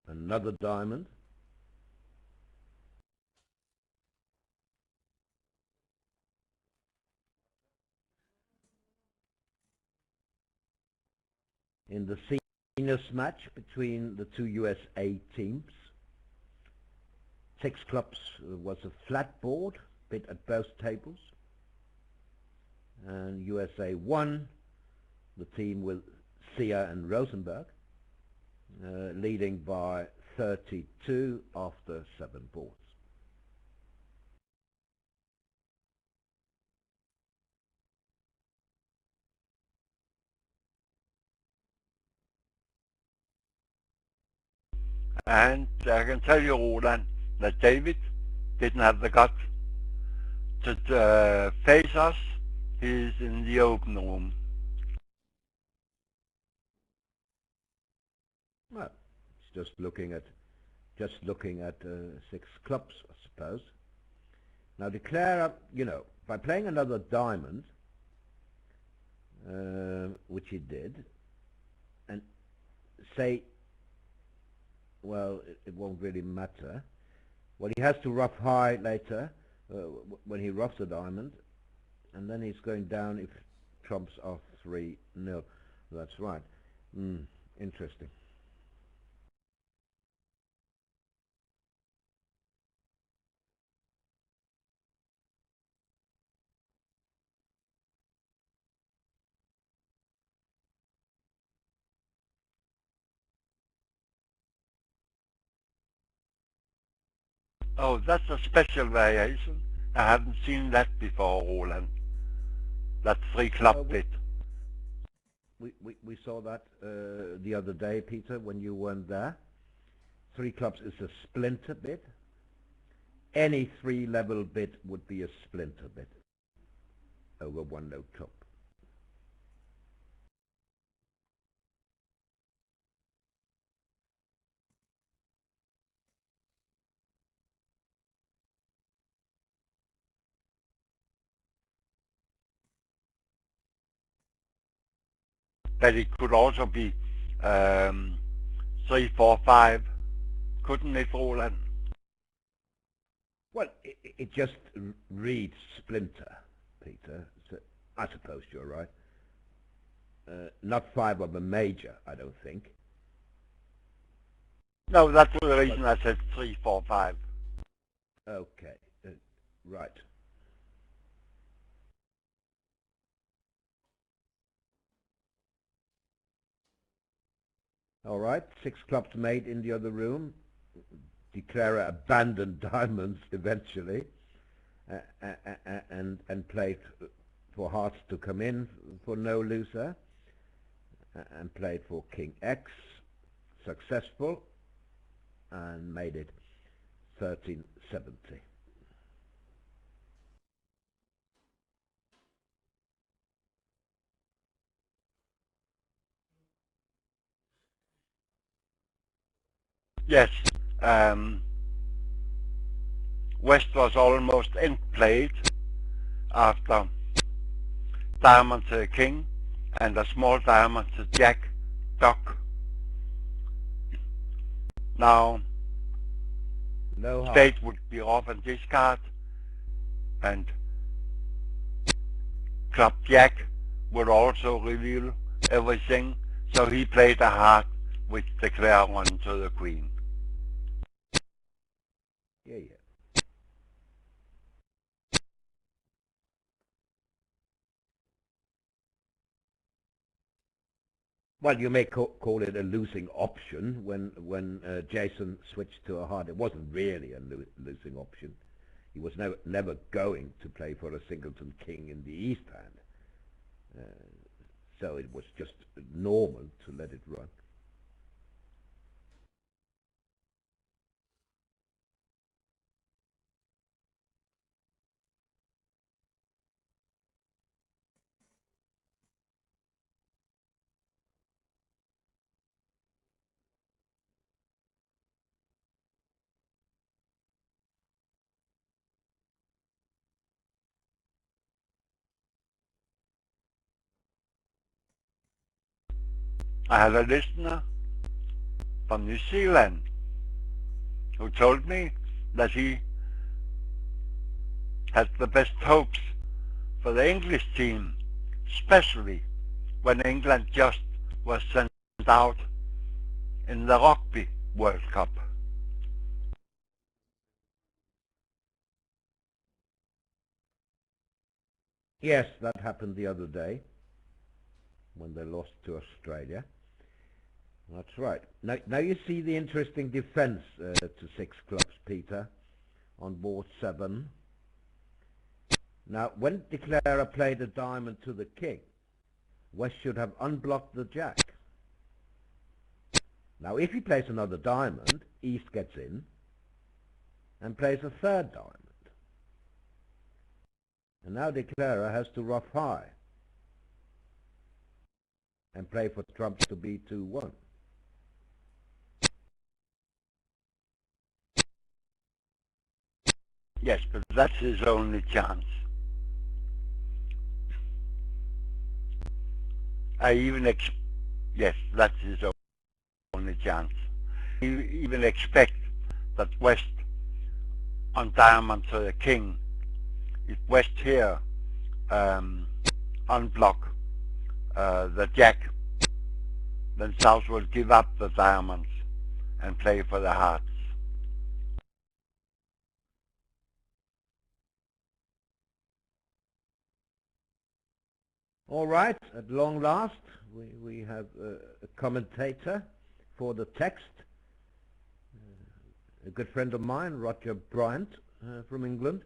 Another diamond. In the seniors match between the 2 USA teams, Six clubs was a flat board, bid at both tables. And USA won, the team with Sia and Rosenberg, leading by 32 after 7 boards. And I can tell you, Roland, that David didn't have the guts to face us. He's in the open room. Well, it's just looking at 6 clubs, I suppose. Now declare, by playing another diamond, which he did, and say, well, it won't really matter. Well, he has to rough high later when he roughs a diamond, and then he's going down if trumps are 3-0. That's right. Interesting. Oh, that's a special variation. I haven't seen that before, Roland. That 3 club bit. We saw that the other day, Peter, when you weren't there. 3 clubs is a splinter bit. Any 3-level bit would be a splinter bit over 1 note top. But it could also be 3, 4, 5, couldn't it, Roland? Well, it just reads splinter, Peter. So I suppose you're right. Not 5 of a major, I don't think. No, that's the reason I said 3, 4, 5. Okay, right. All right, 6 clubs made in the other room. Declarer abandoned diamonds eventually, and played for hearts to come in for no loser, and played for King X, successful, and made it 1370. Yes, West was almost end played after diamond to king and a small diamond to jack, dock. Now, No spade would be off and discard, and club jack would also reveal everything, so he played a heart which declared one to the queen. Yeah. Well, you may call it a losing option when Jason switched to a heart. It wasn't really a losing option. He was never going to play for a singleton king in the East hand. So it was just normal to let it run. I had a listener from New Zealand who told me that he had the best hopes for the English team, especially when England just was sent out in the Rugby World Cup. Yes, that happened the other day when they lost to Australia. That's right. Now you see the interesting defence to 6 clubs, Peter, on board 7. Now, when Declarer played a diamond to the king, West should have unblocked the jack. Now, if he plays another diamond, East gets in and plays a 3rd diamond. And now Declarer has to ruff high and play for trumps to be 2-1. Yes, but that's his only chance. Yes, that's his only chance. You even expect that West on diamond to the king, if West here unblock the jack, then South will give up the diamonds and play for the hearts. All right, at long last, we have a commentator for the text, a good friend of mine, Roger Bryant, from England.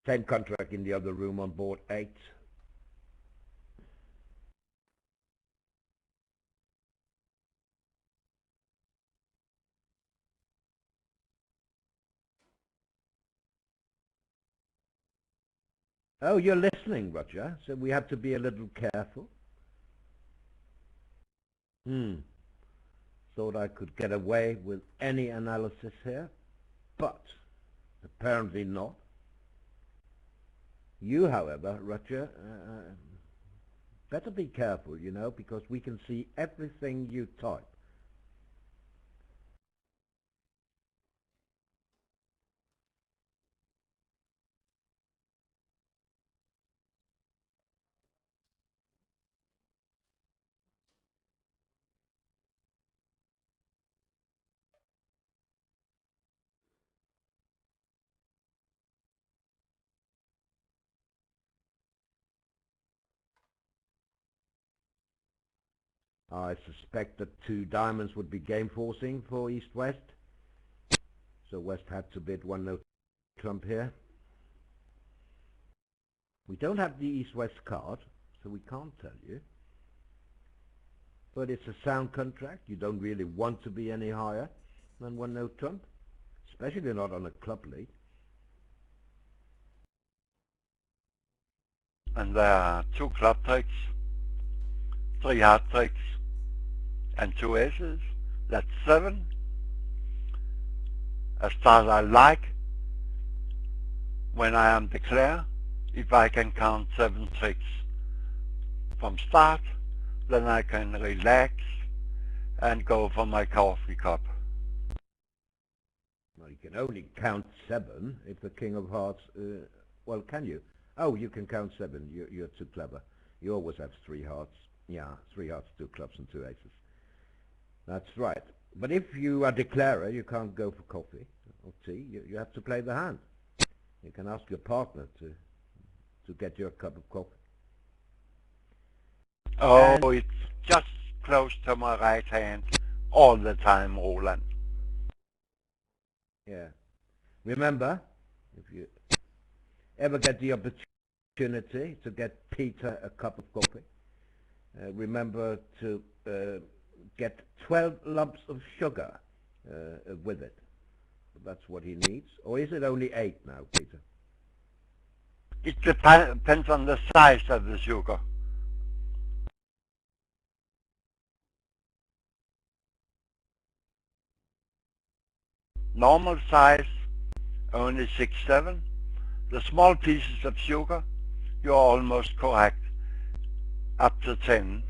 Same contract in the other room on board 8. Oh, you're listening, Roger, so we have to be a little careful. Thought I could get away with any analysis here, but apparently not. You, however, Roger, better be careful, you know, because we can see everything you type. I suspect that 2 diamonds would be game forcing for East-West, so West had to bid 1-no trump here. We don't have the East-West card, so we can't tell you. But it's a sound contract. You don't really want to be any higher than 1-no trump, especially not on a club league. And there are 2 club tricks, 3 heart tricks, and 2 aces. That's 7. A start I like when I am Declare. If I can count 7 tricks from start, then I can relax and go for my coffee cup. Well, you can only count 7 if the King of Hearts, well, can you? Oh, you can count 7. You're too clever. You always have 3 hearts. Yeah, 3 hearts, 2 clubs, and 2 aces. That's right. But if you are Declarer, you can't go for coffee or tea. You have to play the hand. You can ask your partner to get your cup of coffee. Oh, and it's just close to my right hand all the time, Roland. Yeah. Remember, if you ever get the opportunity to get Peter a cup of coffee, remember to get 12 lumps of sugar with it. That's what he needs. Or is it only 8 now, Peter? It depends on the size of the sugar. Normal size, only 6, 7. The small pieces of sugar, you're almost correct, up to 10.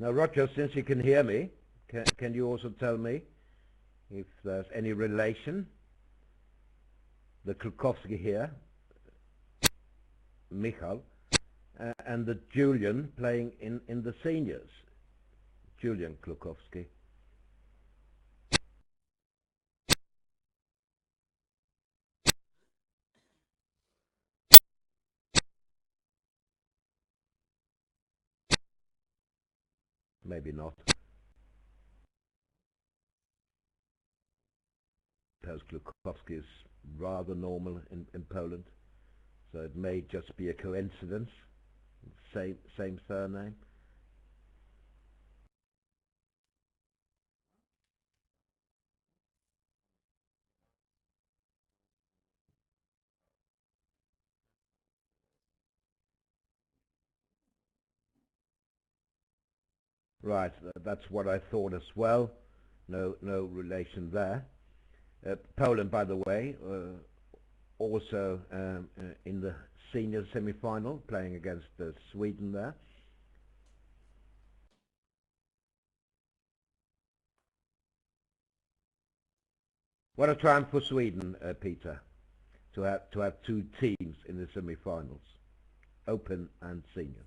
Now, Roger, since you can hear me, can you also tell me if there's any relation, the Klukowski here, Michal, and the Julian playing in the seniors, Julian Klukowski? Maybe not. Because Klukowski is rather normal in Poland, so it may just be a coincidence. Same surname. Right, that's what I thought as well. No relation there. Poland, by the way, also in the senior semi-final, playing against Sweden there. What a triumph for Sweden, Peter, to have two teams in the semi-finals, Open and Seniors.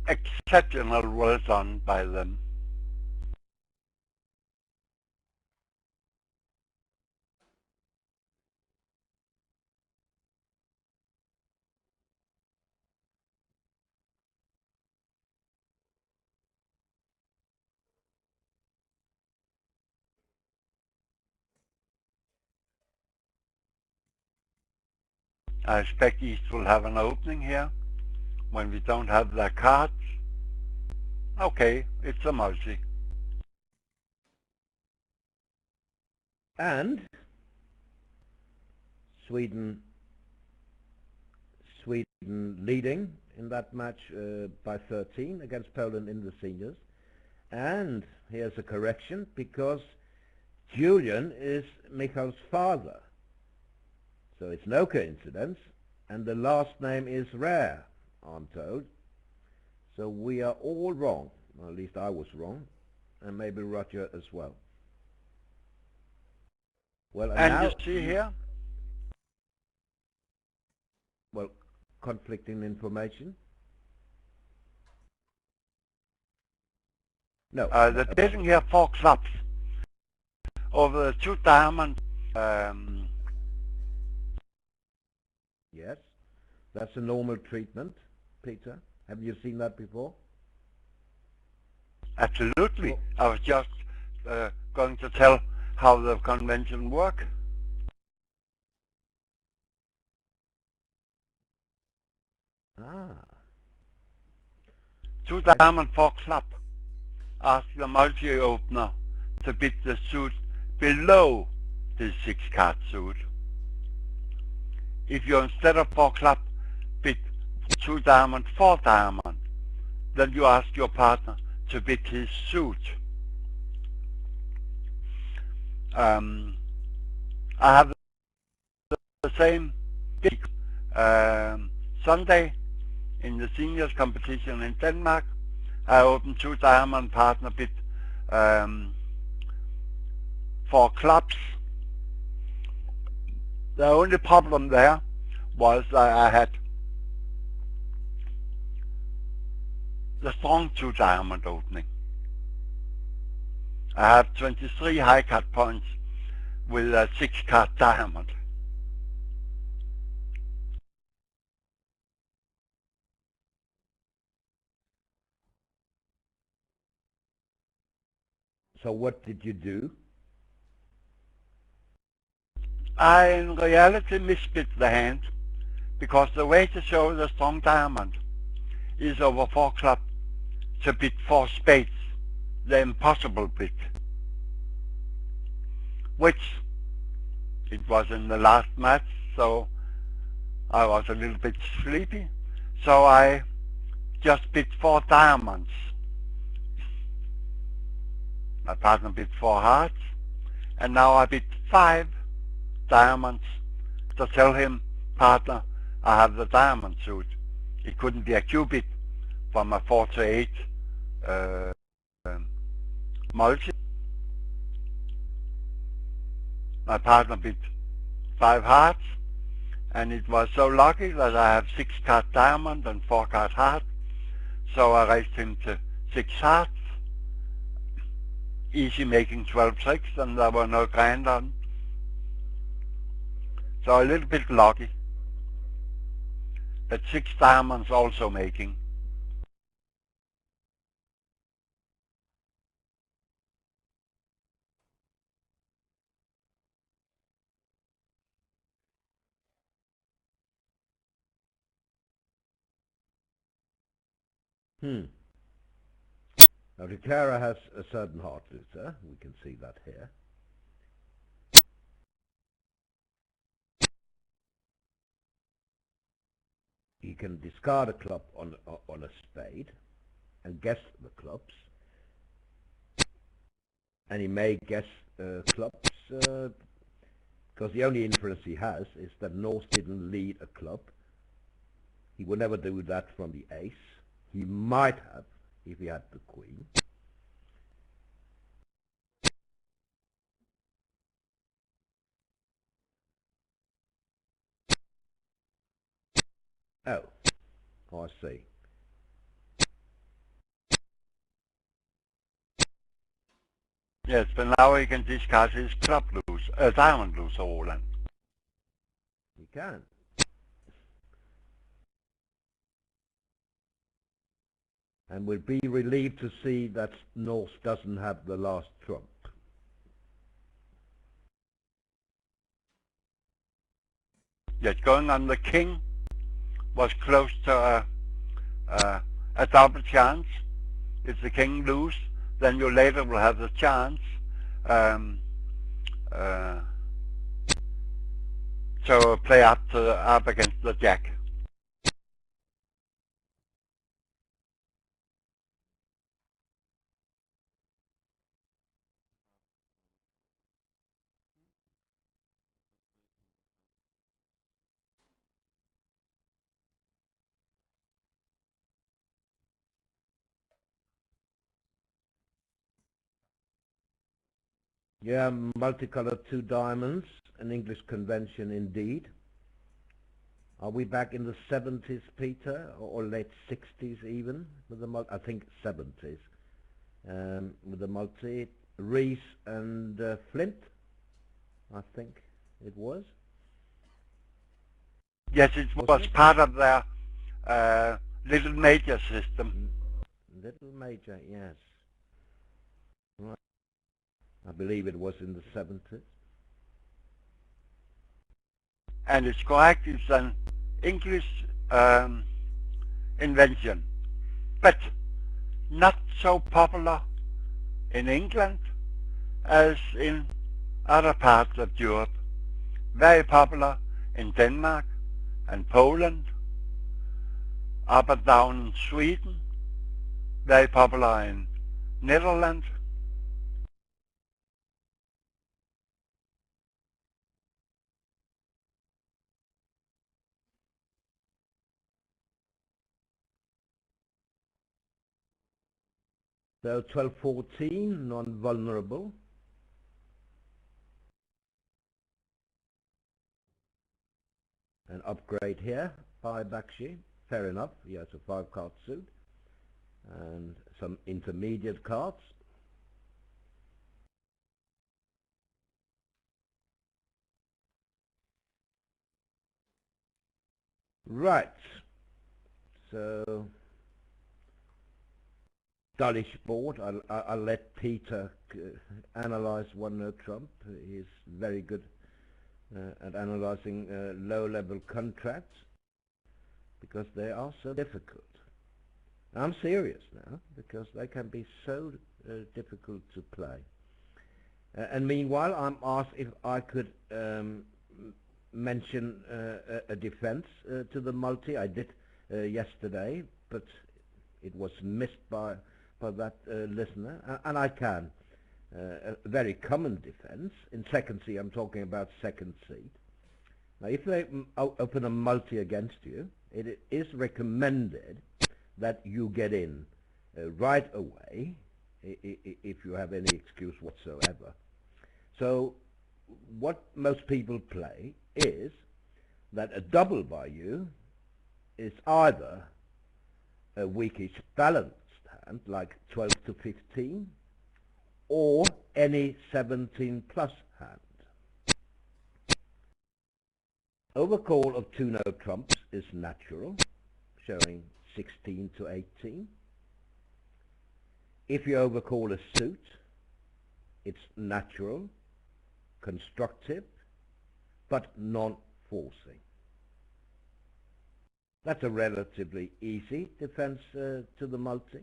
Exceptional, well done by them. I expect East will have an opening here when we don't have their cards. Okay, it's a multi. And Sweden leading in that match by 13 against Poland in the seniors. And here's a correction, because Julian is Michal's father. So it's no coincidence. And the last name is rare, I'm told. So we are all wrong. Well, at least I was wrong. And maybe Roger as well. Well, And now, you see here? well, conflicting information. No. They're taking here 4 clubs over the 2 diamonds. Yes, that's a normal treatment, Peter. Have you seen that before? Absolutely. I was just going to tell how the convention works. Ah. 2 diamond 4 club. Ask the multi-opener to bid the suit below the 6-card suit. If you instead of 4 club bid 2 diamond 4 diamond, then you ask your partner to bid his suit. I have the same bid Sunday in the seniors competition in Denmark. I opened 2 diamond, partner bid 4 clubs. The only problem there was I had the strong 2 diamond opening. I have 23 high card points with a 6-card diamond. So what did you do? I in reality misbid the hand, because the way to show the strong diamond is over 4 club to bid 4 spades, the impossible bid, which it was in the last match, so I was a little bit sleepy, so I just bid 4 diamonds. My partner bid 4 hearts, and now I bid 5 diamonds to tell him, partner, I have the diamond suit. it couldn't be a cubit from a 4 to 8 multi. My partner bid 5 hearts, and it was so lucky that I have 6 card diamond and 4 card heart, so I raised him to 6 hearts, easy making 12 tricks, and there were no grand on. So a little bit lucky, but 6 diamonds also making. Now Riccara has a certain heart looser, we can see that here. He can discard a club on a spade and guess the clubs, and he may guess clubs because the only inference he has is that Norse didn't lead a club. He would never do that from the ace. He might have if he had the queen. Oh, I see. Yes, but now he can discard his club loose, diamond loose, Roland. He can. And we'll be relieved to see that Norse doesn't have the last trump. Yes, going on the king was close to a double chance. If the king lose, then you later will have the chance to play up against the jack. Yeah, multicolored 2 diamonds, an English convention indeed. Are we back in the 70s, Peter, or late 60s even? With the I think 70s. With the multi, Reese and Flint, I think it was. Yes, it was part of their little major system. Little major, yes. Right. I believe it was in the 70s. And it's correct, it's an English invention, but not so popular in England as in other parts of Europe. Very popular in Denmark and Poland, up and down in Sweden, very popular in Netherlands. So 1214, non-vulnerable. An upgrade here by Bakshi. Fair enough, he has a 5-card suit. And some intermediate cards. Right. So dullish board. I'll let Peter analyze 1-note trump. He's very good at analyzing low-level contracts because they are so difficult. I'm serious now because they can be so difficult to play. And meanwhile, I'm asked if I could mention a defense to the multi. I did yesterday, but it was missed by that listener, and I can. A very common defense. In second seed, I'm talking about second seed. Now, if they open a multi against you it is recommended that you get in right away if you have any excuse whatsoever. So what most people play is that a double by you is either a weakish balanced hand like 12 to 15 or any 17 plus hand. Overcall of two-no trumps is natural, showing 16 to 18. If you overcall a suit, it's natural, constructive, but non-forcing. That's a relatively easy defense to the multi,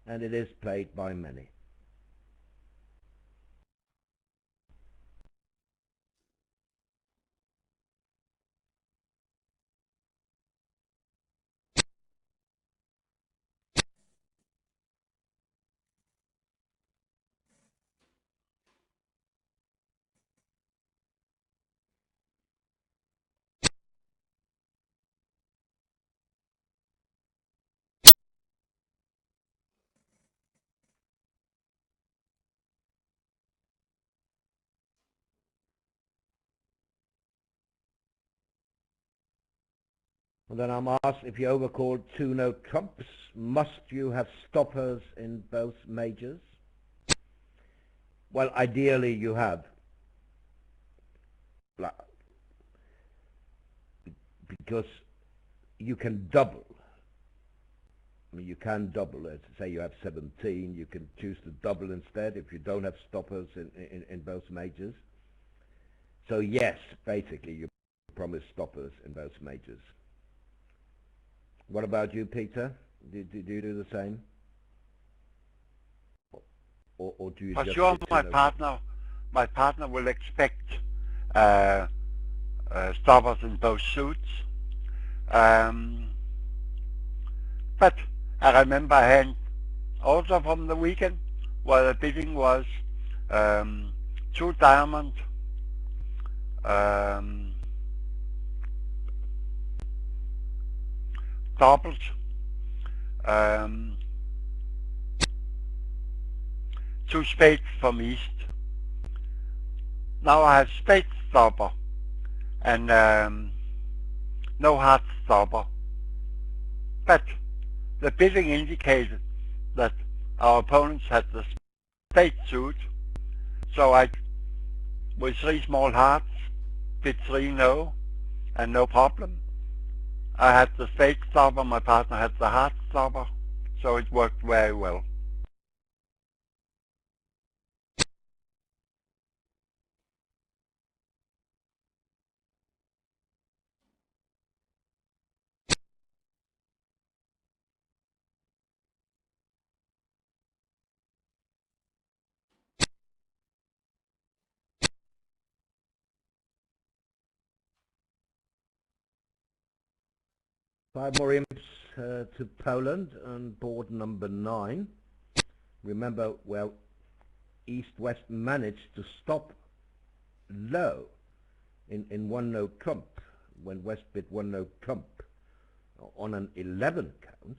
and it is played by many. And then I'm asked, if you overcall two-no trumps, must you have stoppers in both majors? Well, ideally you have. Because you can double. I mean, you can double it. Say you have 17, you can choose to double instead if you don't have stoppers in both majors. So yes, basically you promise stoppers in both majors. What about you, Peter? Do you do the same? Or do you For just sure, my partner will expect stoppers in both suits. But I remember a hand also from the weekend where the bidding was 2 diamond, doubles, 2 spades from east. Now I have spade stopper and no heart stopper. But the bidding indicated that our opponents had the spade suit, so I, with 3 small hearts, bid 3 no, and no problem. I had the spade stopper, my partner had the heart stopper, so it worked very well. Five more imps to Poland on board number 9. Remember, well, East-West managed to stop low in one-no trump when West bid one-no trump on an 11 count.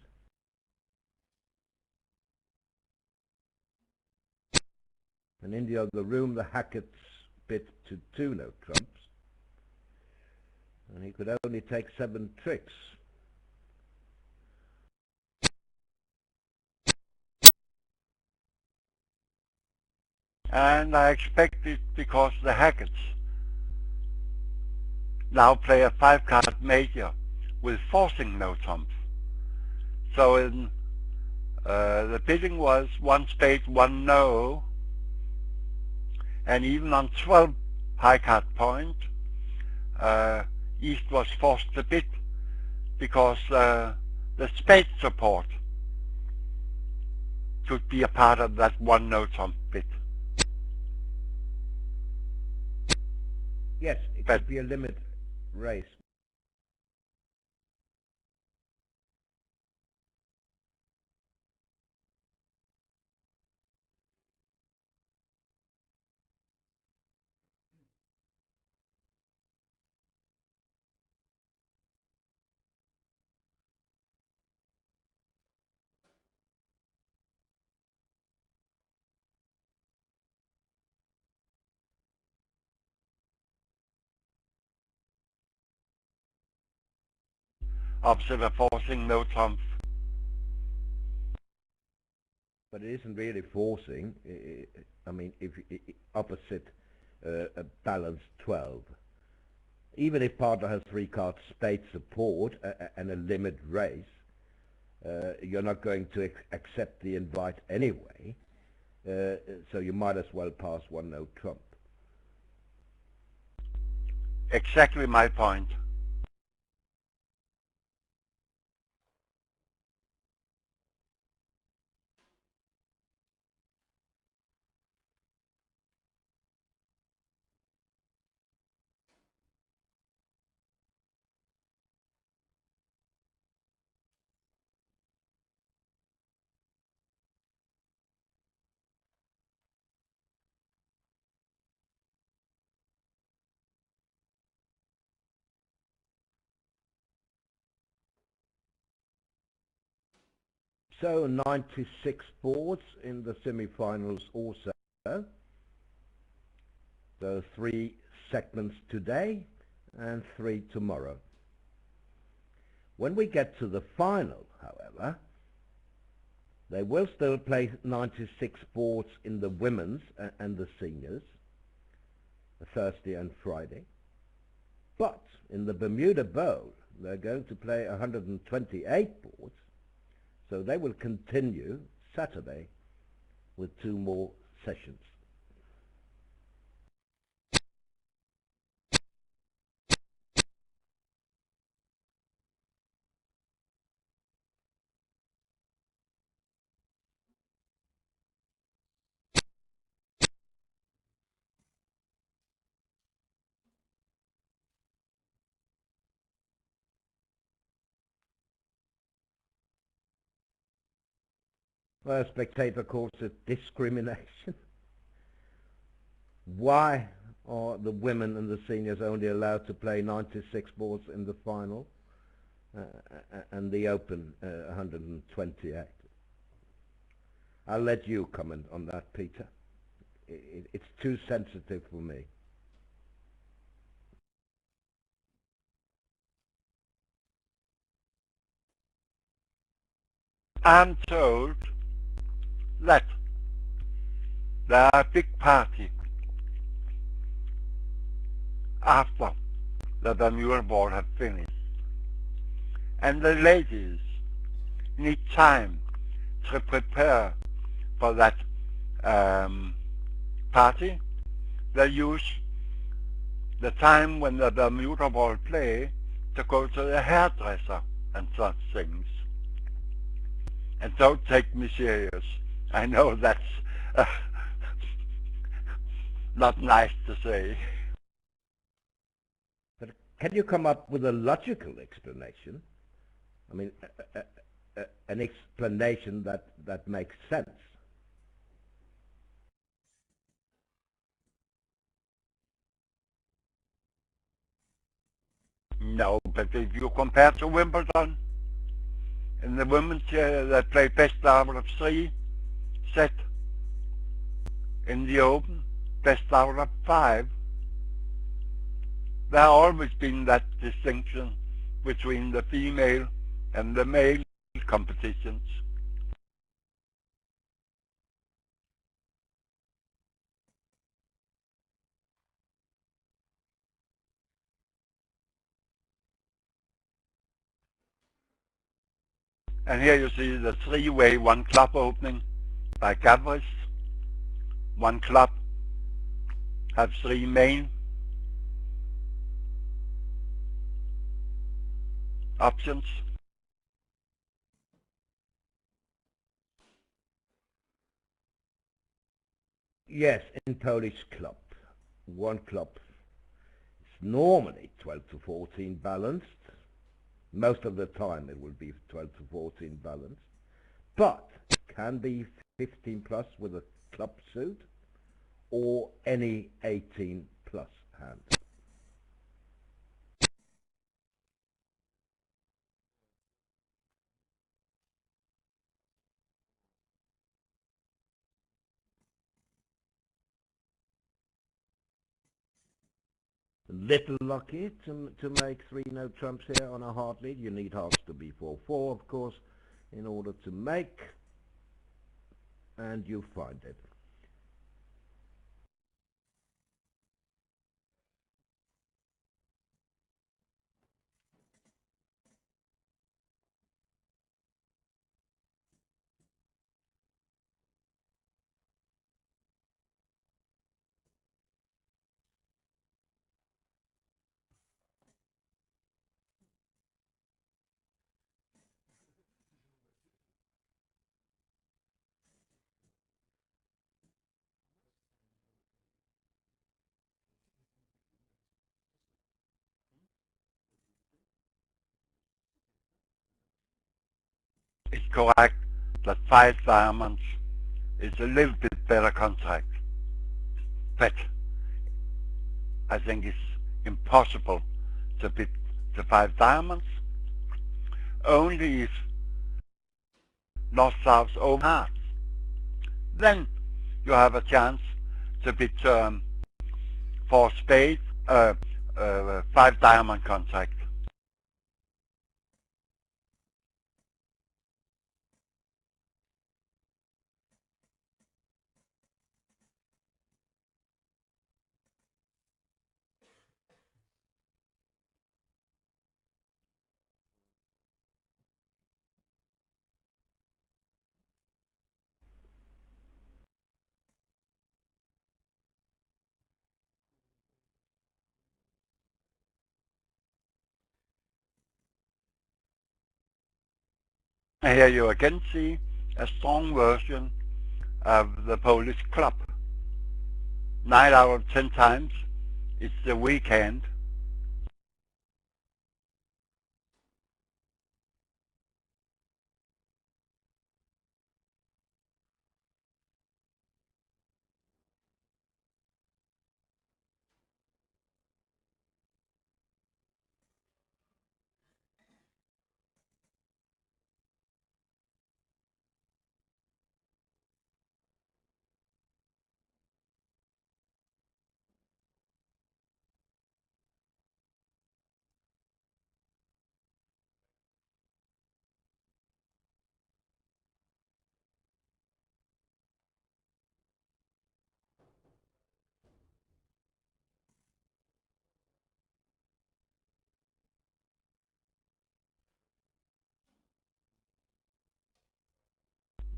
And in the other room, the Hackett's bid to 2-no trumps, and he could only take 7 tricks. And I expect it because the Hacketts now play a 5-card major with forcing no trumps. So in the bidding was 1 spade, 1 no, and even on 12 high card point, East was forced to bid because the spade support could be a part of that 1 no trump bid. Yes, it could be a limit race. observer forcing no trump. But it isn't really forcing. I mean, if opposite a balanced 12, even if partner has 3 cards spade support and a limit raise, you're not going to accept the invite anyway. So you might as well pass 1 no trump. Exactly my point. So 96 boards in the semi-finals also. So 3 segments today and 3 tomorrow. When we get to the final, however, they will still play 96 boards in the women's and the seniors, Thursday and Friday. But in the Bermuda Bowl, they're going to play 128 boards, so they will continue Saturday with 2 more sessions. Well, a spectator calls it discrimination. Why are the women and the seniors only allowed to play 96 boards in the final and the open 128? I'll let you comment on that, Peter. It's too sensitive for me. I'm told that there are a big party after the Bermuda ball have finished, and the ladies need time to prepare for that party. They use the time when the Bermuda ball play to go to the hairdresser and such things. And don't take me serious. I know that's not nice to say. But can you come up with a logical explanation? I mean, an explanation that makes sense. No, but if you compare to Wimbledon, in the women's they play best out of 3 set. In the Open, best out of 5. There has always been that distinction between the female and the male competitions. And here you see the 3-way 1 club opening by Gavris. 1 club have 3 main options. Yes, in Polish club, 1 club is normally 12 to 14 balanced. Most of the time it will be 12 to 14 balanced, but it can be 15 plus with a club suit or any 18 plus hand. little lucky to make 3 no trumps here on a hard lead. You need hearts to be 4-4, of course, in order to make, and you find it. It's correct that 5 diamonds is a little bit better contract, but I think it's impossible to beat the 5 diamonds. Only if North-South open hearts. Then you have a chance to beat 4 spades, 5 diamond contract. Here you again see a strong version of the Polish club. 9 out of 10 times it's the weekend.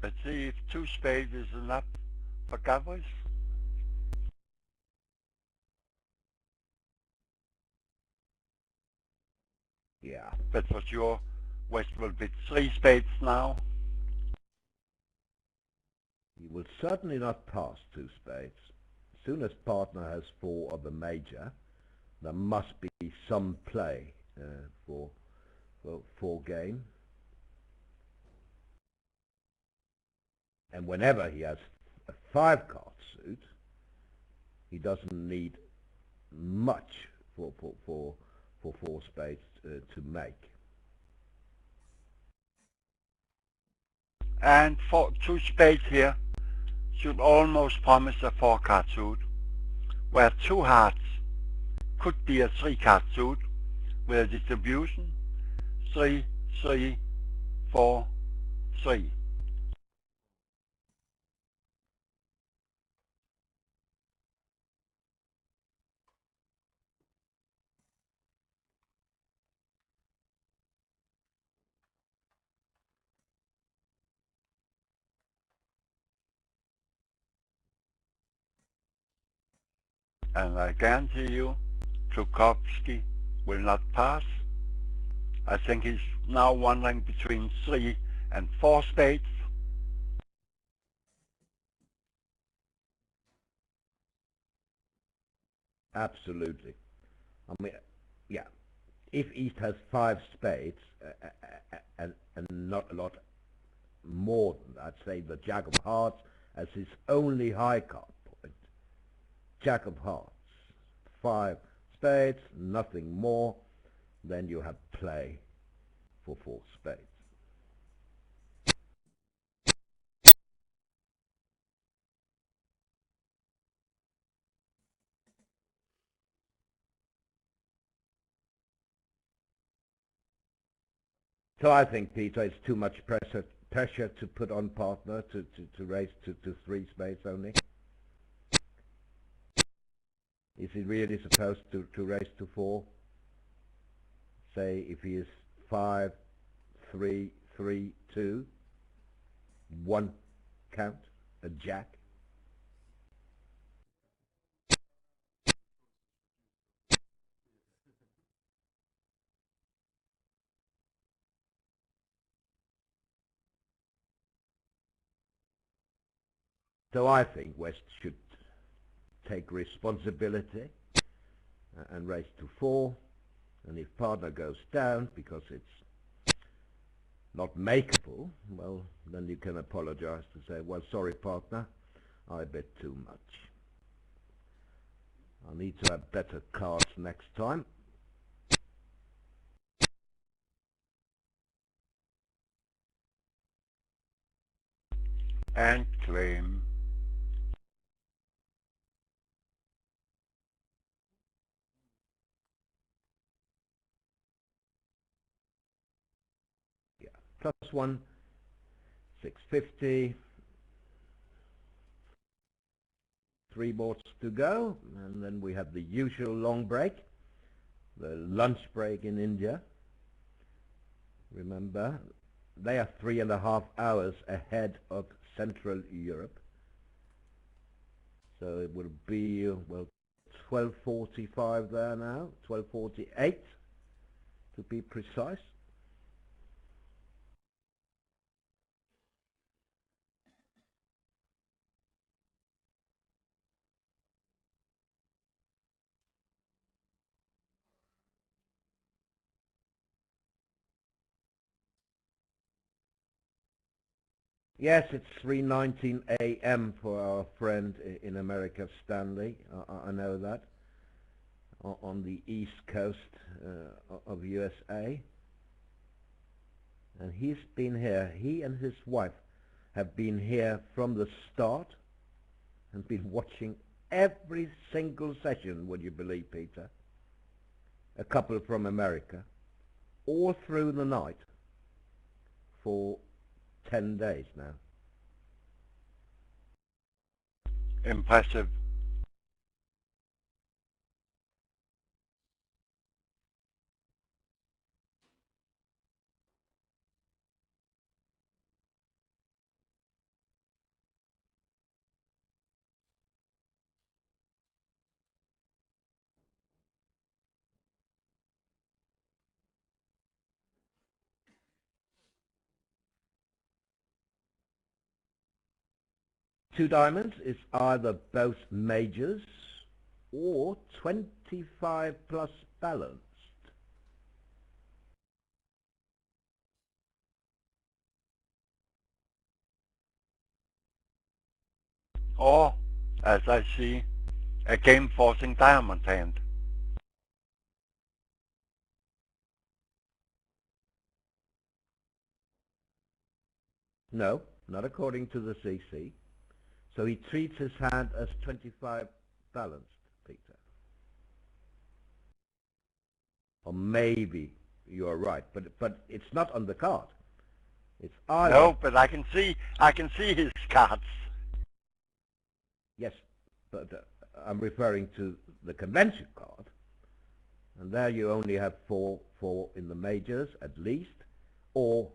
Let's see if 2 spades is enough for Gavris. Yeah. But for sure West will beat 3 spades now. He will certainly not pass 2 spades. As soon as partner has 4 of the major, there must be some play for game. And whenever he has a 5-card suit, he doesn't need much for 4 spades to make. And for 2 spades here should almost promise a 4-card suit, where 2 hearts could be a 3-card suit with a distribution 3, 3, 4, 3. And I guarantee you Tchaikovsky will not pass. I think he's now wandering between 3 and 4 spades. Absolutely. I mean, yeah. If East has 5 spades and not a lot more than that, say the Jack of Hearts as his only high card point. Jack of Hearts, 5 spades, nothing more, then you have play for 4 spades. So I think, Peter, it's too much pressure to put on partner to raise to 3 spades only. Is he really supposed to raise to 4? Say if he is 5, 3, 3, 2, 1 count, a jack. So I think West should take responsibility and raise to 4. And if partner goes down because it's not makeable, well, then you can apologize to say, well, sorry, partner, I bet too much. I need to have better cards next time. And claim. Yeah, +1, 650. 3 boards to go, and then we have the usual long break, the lunch break in India. Remember, they are 3.5 hours ahead of Central Europe. So it will be, well, 12:45 there now, 12:48 to be precise. Yes, it's 3:19 a.m. for our friend in America, Stanley. I know that. On the east coast of USA. And he's been here. He and his wife have been here from the start and been watching every single session, would you believe, Peter? A couple from America, all through the night for 10 days now. Impressive. Two diamonds is either both majors or 25 plus balanced. Or, as I see, a game forcing diamond hand. No, not according to the CC. So he treats his hand as 25 balanced, Peter. Or maybe you're right, but it's not on the card. It's either. No, but I can see his cards. Yes, but I'm referring to the convention card, and there you only have four in the majors at least, or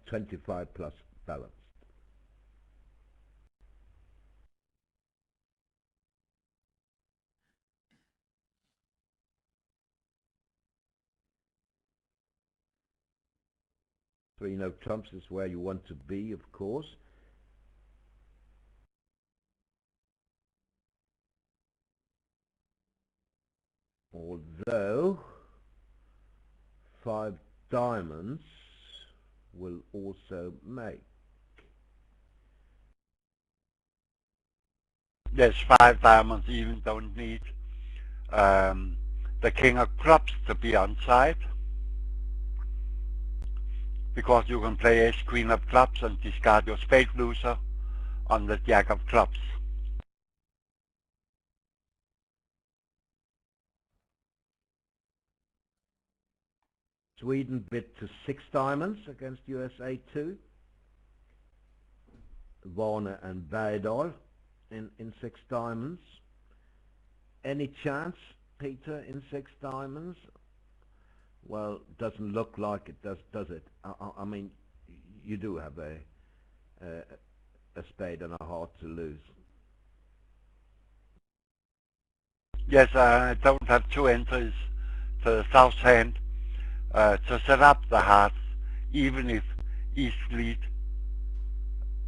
25 plus balanced. Three no trumps is where you want to be, of course. Although 5 diamonds will also make. Yes, 5 diamonds even don't need the king of clubs to be on side, because you can play ace queen of clubs and discard your spade loser on the jack of clubs. Sweden bid to 6 diamonds against USA 2. Warner and Bergdahl in 6 diamonds. Any chance, Peter, in 6 diamonds? Well, doesn't look like it, does it? I mean, you do have a spade and a heart to lose. Yes, I don't have 2 entries to the south hand to set up the hearts, even if East lead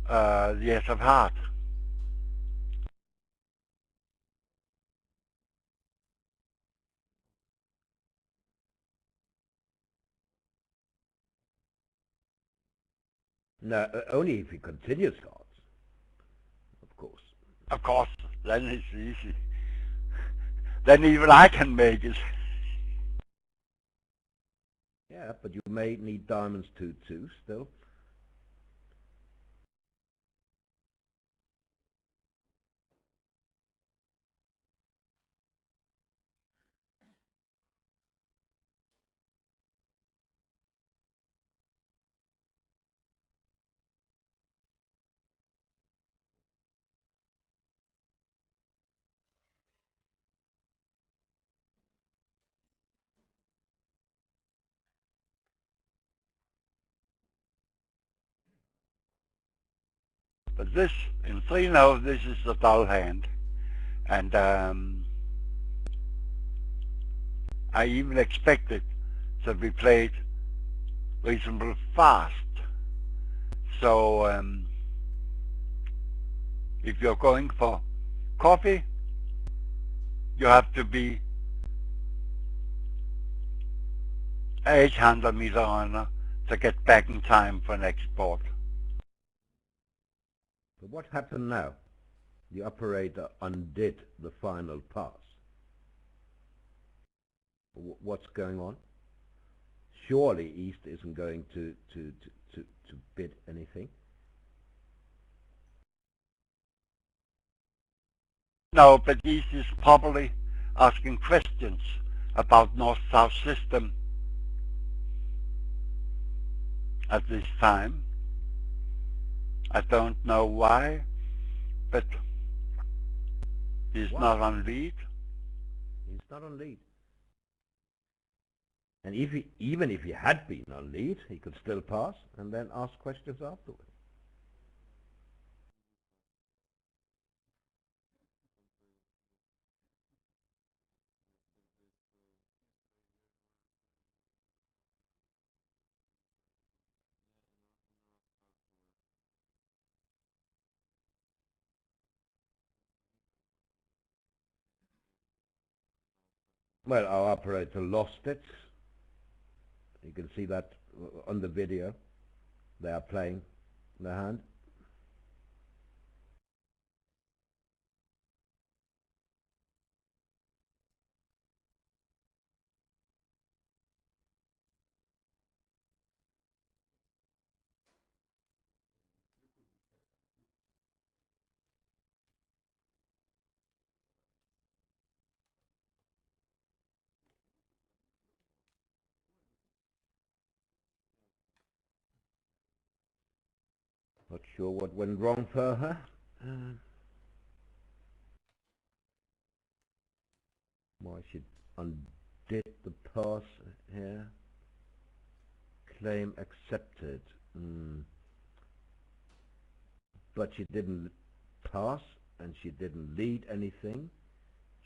the ace of heart. No, only if he continues cards, of course. Of course, then it's easy. Then even I can make it. Yeah, but you may need diamonds 2-2 still. But this, in 3-0, this is the dull hand. And I even expect it to be played reasonably fast. So if you're going for coffee, you have to be 800 meter runner to get back in time for next board. But what happened now? The operator undid the final pass. What's going on? Surely East isn't going to bid anything. No, but East is probably asking questions about North-South system at this time. I don't know why, but he's not on lead. He's not on lead. And even if he had been on lead, he could still pass and then ask questions afterwards. Well, our operator lost it. You can see that on the video. They are playing the hand. Not sure what went wrong for her. Why she undid the pass here. Claim accepted. But she didn't pass and she didn't lead anything,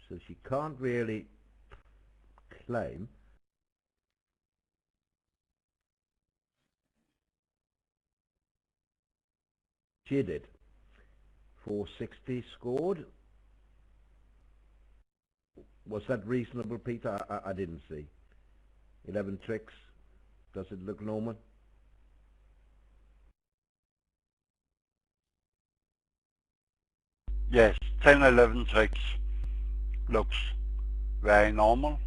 so she can't really claim. She did. 460 scored. Was that reasonable, Peter? I didn't see. 11 tricks. Does it look normal? Yes, 10-11 tricks looks very normal.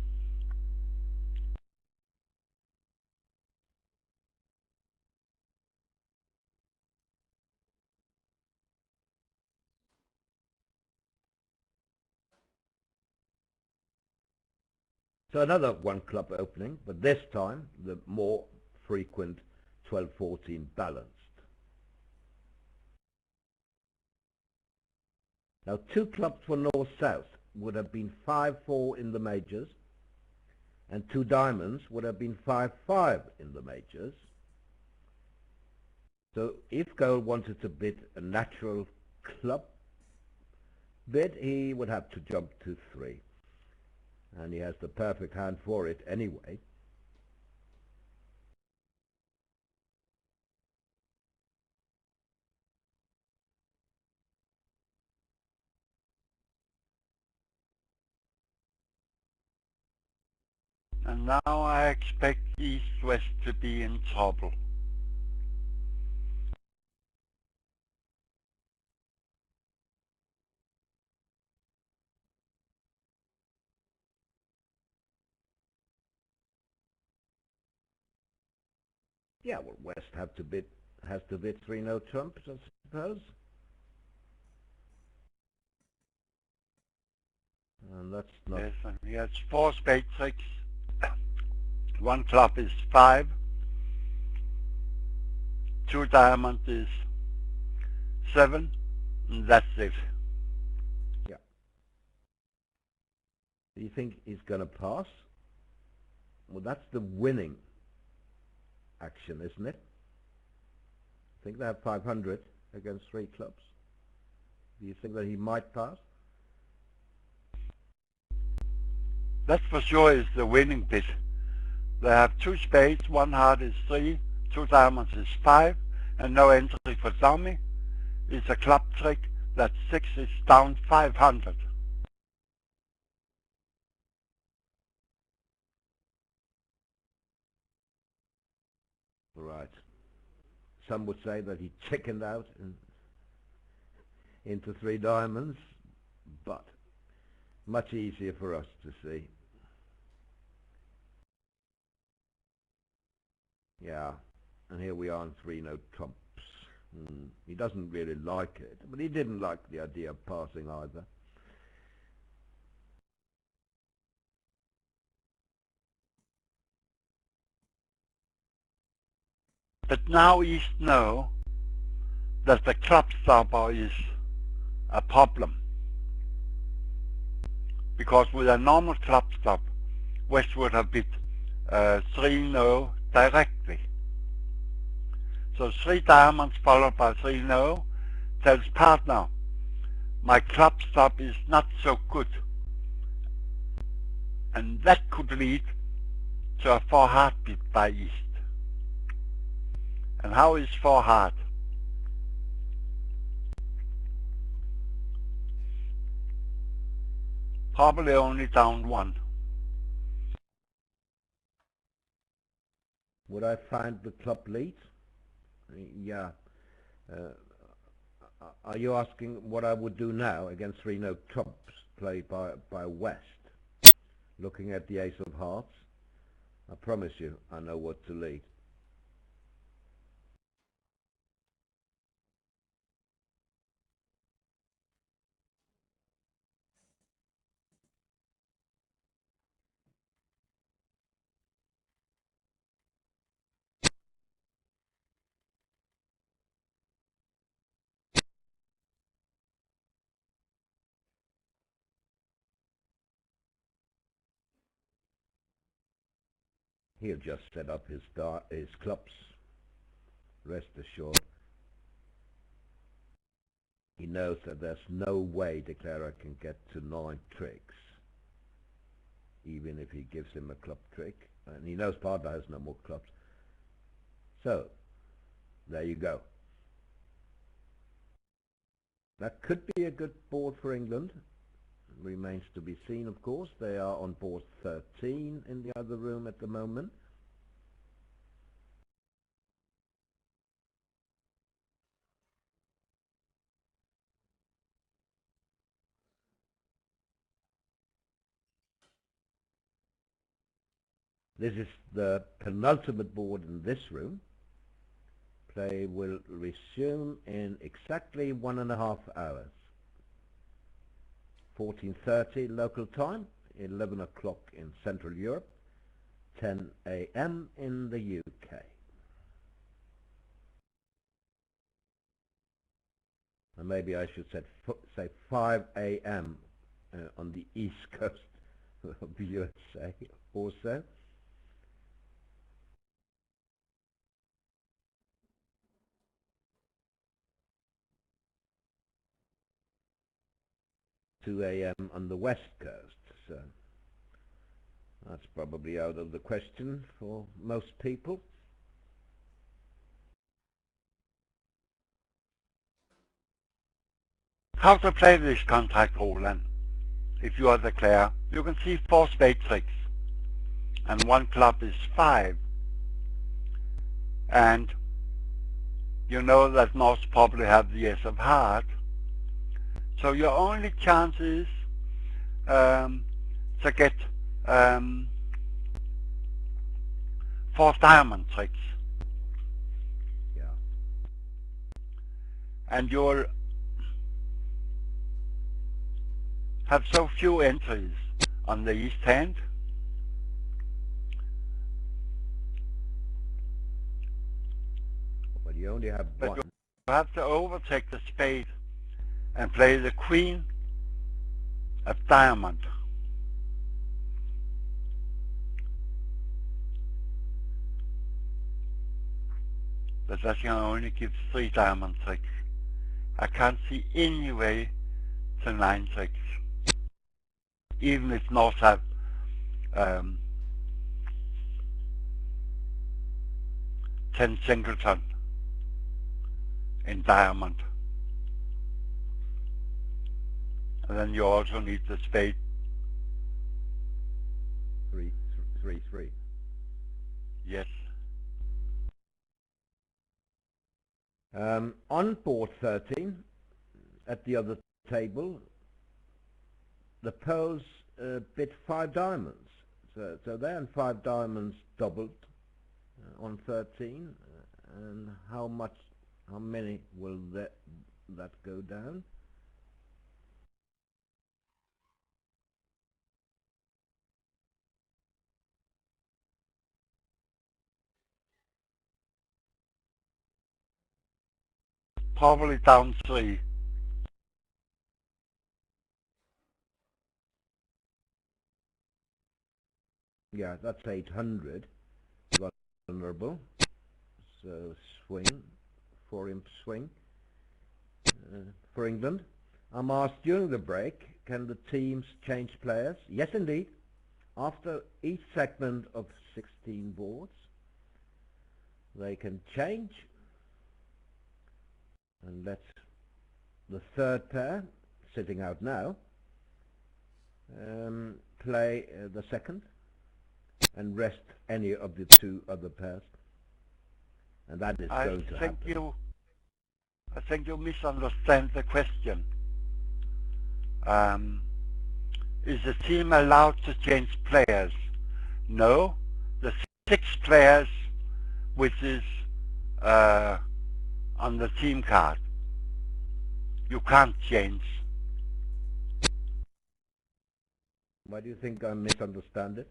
So another one club opening, but this time the more frequent 12-14 balanced. Now 2 clubs for north-south would have been 5-4 in the majors, and 2 diamonds would have been 5-5 in the majors. So if Gold wanted to bid a natural club bid, he would have to jump to 3. And he has the perfect hand for it anyway. And now I expect East-West to be in trouble. Yeah, well, West has to bid 3-no trumps, I suppose. And that's not... Yes, and he has 4 spade tricks. 1 club is 5. 2 diamonds is 7. And that's it. Yeah. Do you think he's going to pass? Well, that's the winning action, isn't it? I think they have 500 against 3 clubs. Do you think that he might pass? That for sure is the winning bid. They have 2 spades, 1 heart is 3, 2 diamonds is 5, and no entry for dummy. It's a club trick. That 6 is down 500. Right. Some would say that he chickened out into 3 diamonds, but much easier for us to see. Yeah, and here we are on 3-no trumps. He doesn't really like it, but he didn't like the idea of passing either. But now East know that the club stopper is a problem. Because with a normal club stop, West would have bid 3-no directly. So 3 diamonds followed by 3-no tells partner, my club stop is not so good. And that could lead to a 4 heart bid by East. And how is 4 heart? Probably only down 1. Would I find the club lead? Yeah. Are you asking what I would do now against 3-no trumps played by West? Looking at the ace of hearts, I promise you I know what to lead. He'll just set up his clubs. Rest assured. He knows that there's no way Declarer can get to 9 tricks, even if he gives him a club trick. And he knows partner has no more clubs. So, there you go. That could be a good board for England. Remains to be seen, of course. They are on board 13 in the other room at the moment. This is the penultimate board in this room. Play will resume in exactly 1.5 hours. 14:30 local time, 11 o'clock in Central Europe, 10 a.m. in the UK. And maybe I should say 5 a.m. On the East Coast of the USA also. Two a.m. on the West Coast, so that's probably out of the question for most people. How to play this contact rule then? If you are the player, you can see 4 spade tricks, and 1 club is 5. And you know that most probably have the ace of heart. So your only chance is to get 4 diamond tricks. Yeah. And you'll have so few entries on the east hand. But you only have But one. you have to overtake the spade and play the queen of diamond. But that can only give 3 diamond tricks. I can't see any way to 9 tricks. Even if North have 10 singleton in diamond. And then you also need the spade. 3, 3, 3. Yes. On board 13, at the other table, the pros bid 5 diamonds. So they and 5 diamonds doubled on 13. And how many will that go down? Probably down 3. Yeah, that's 800. Vulnerable. So swing, 4-imp swing for England. I'm asked during the break, can the teams change players? Yes, indeed. After each segment of 16 boards, they can change. And let the third pair, sitting out now, play the second and rest any of the 2 other pairs. And that is going to happen. I think you misunderstand the question. Is the team allowed to change players? No. The 6 players, which is on the team card, you can't change. Why do you think I misunderstand it?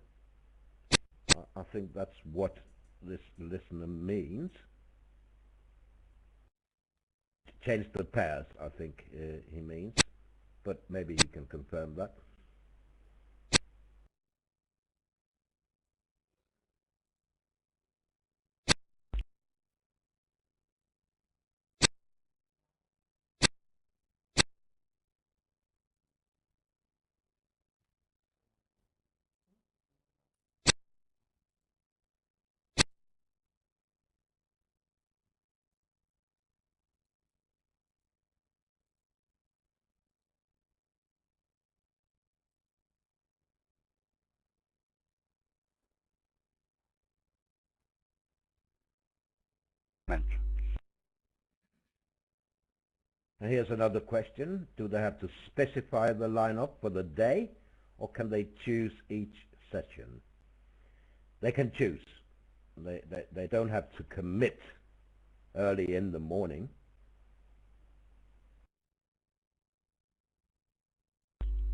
I think that's what this listener means. Change the pairs, I think he means, but maybe he can confirm that. And here's another question. Do they have to specify the lineup for the day, or can they choose each session? They can choose. They don't have to commit early in the morning.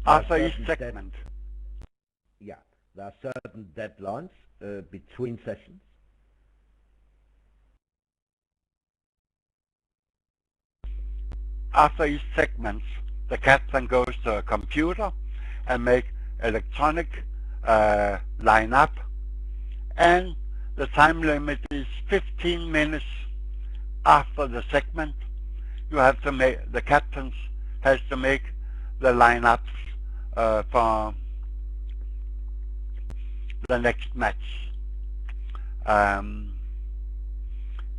After each segment. There are certain deadlines between sessions. After each segment, the captain goes to a computer and make electronic lineup, and the time limit is 15 minutes after the segment. You have to make, the captains has to make the lineups for the next match.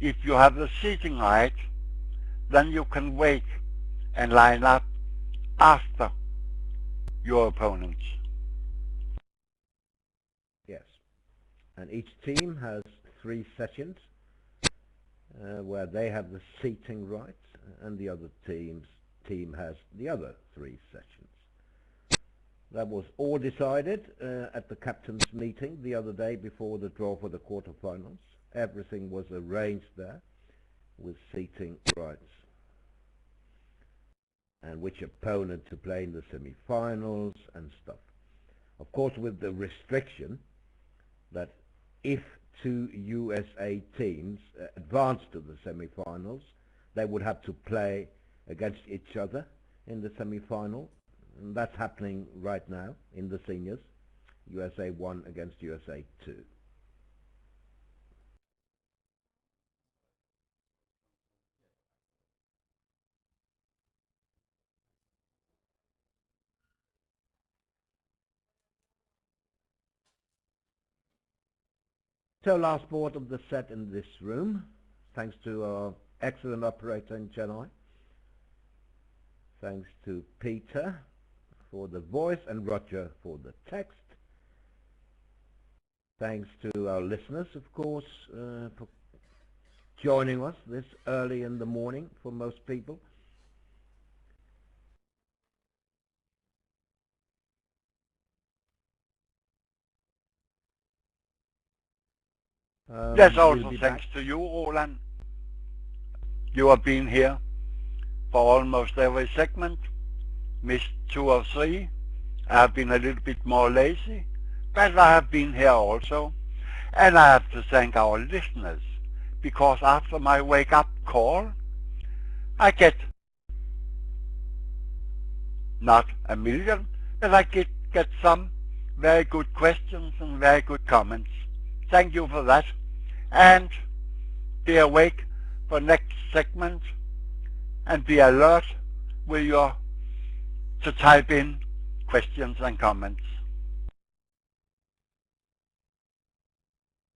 If you have the seating right, then you can wait and line up after your opponents. Yes. And each team has 3 sessions where they have the seating rights, and the other team has the other 3 sessions. That was all decided at the captain's meeting the other day before the draw for the quarterfinals. Everything was arranged there with seating rights and which opponent to play in the semi-finals and stuff. Of course, with the restriction that if 2 USA teams advance to the semi-finals, they would have to play against each other in the semi-final. And that's happening right now in the seniors. USA 1 against USA 2. So last board of the set in this room, thanks to our excellent operator in Chennai. Thanks to Peter for the voice and Roger for the text. Thanks to our listeners, of course, for joining us this early in the morning for most people. That's also thanks to you, Roland. You have been here for almost every segment. Missed 2 or 3. I have been a little bit more lazy, but I have been here also. And I have to thank our listeners, because after my wake-up call, I get not a million, but I get some very good questions and very good comments. Thank you for that. And be awake for next segment, and be alert with your to type in questions and comments.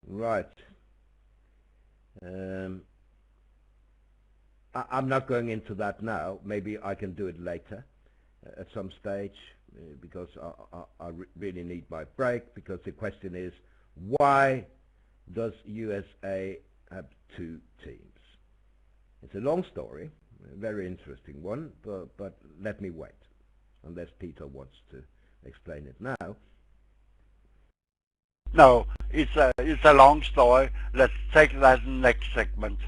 Right. I'm not going into that now. Maybe I can do it later at some stage, because I really need my break, because the question is, why does USA have 2 teams? It's a long story, a very interesting one, but let me wait, unless Peter wants to explain it now. No, it's a long story. Let's take that in the next segment.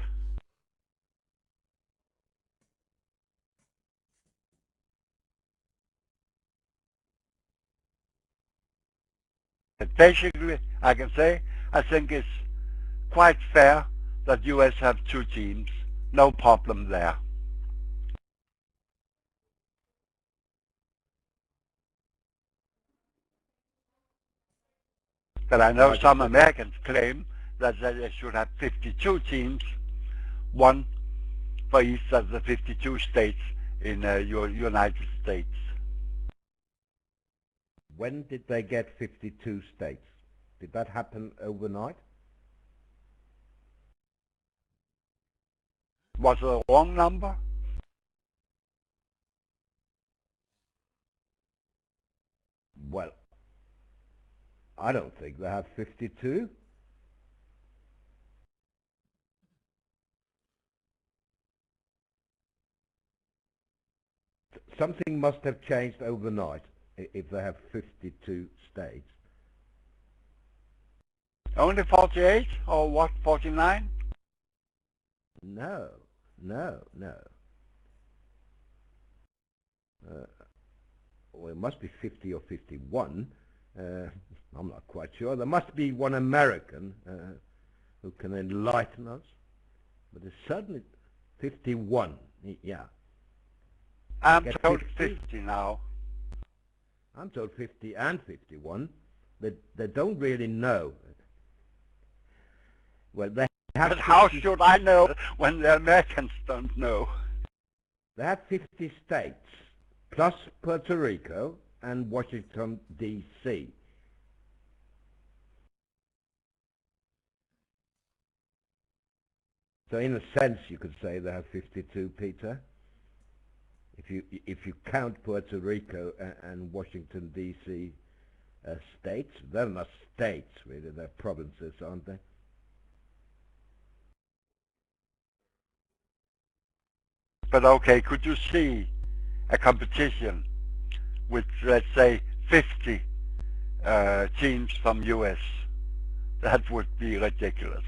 But basically, I can say I think it's quite fair that US have 2 teams. No problem there. But I know some Americans claim that they should have 52 teams, 1 for each of the 52 states in United States. When did they get 52 states? Did that happen overnight? Was it a wrong number? Well, I don't think they have 52. Something must have changed overnight if they have 52 states. Only 48 or what, 49? No. Well, it must be 50 or 51, I'm not quite sure. There must be one American who can enlighten us. But it's certainly 51. Yeah. I'm told 50 now. I'm told 50 and 51. They don't really know. Well, they have. But how should I know when the Americans don't know? They have 50 states, plus Puerto Rico and Washington, D.C. So in a sense, you could say they have 52, Peter. If you count Puerto Rico and Washington, D.C. States, they're not states, really. They're provinces, aren't they? But okay, could you see a competition with, let's say, 50 teams from US? That would be ridiculous.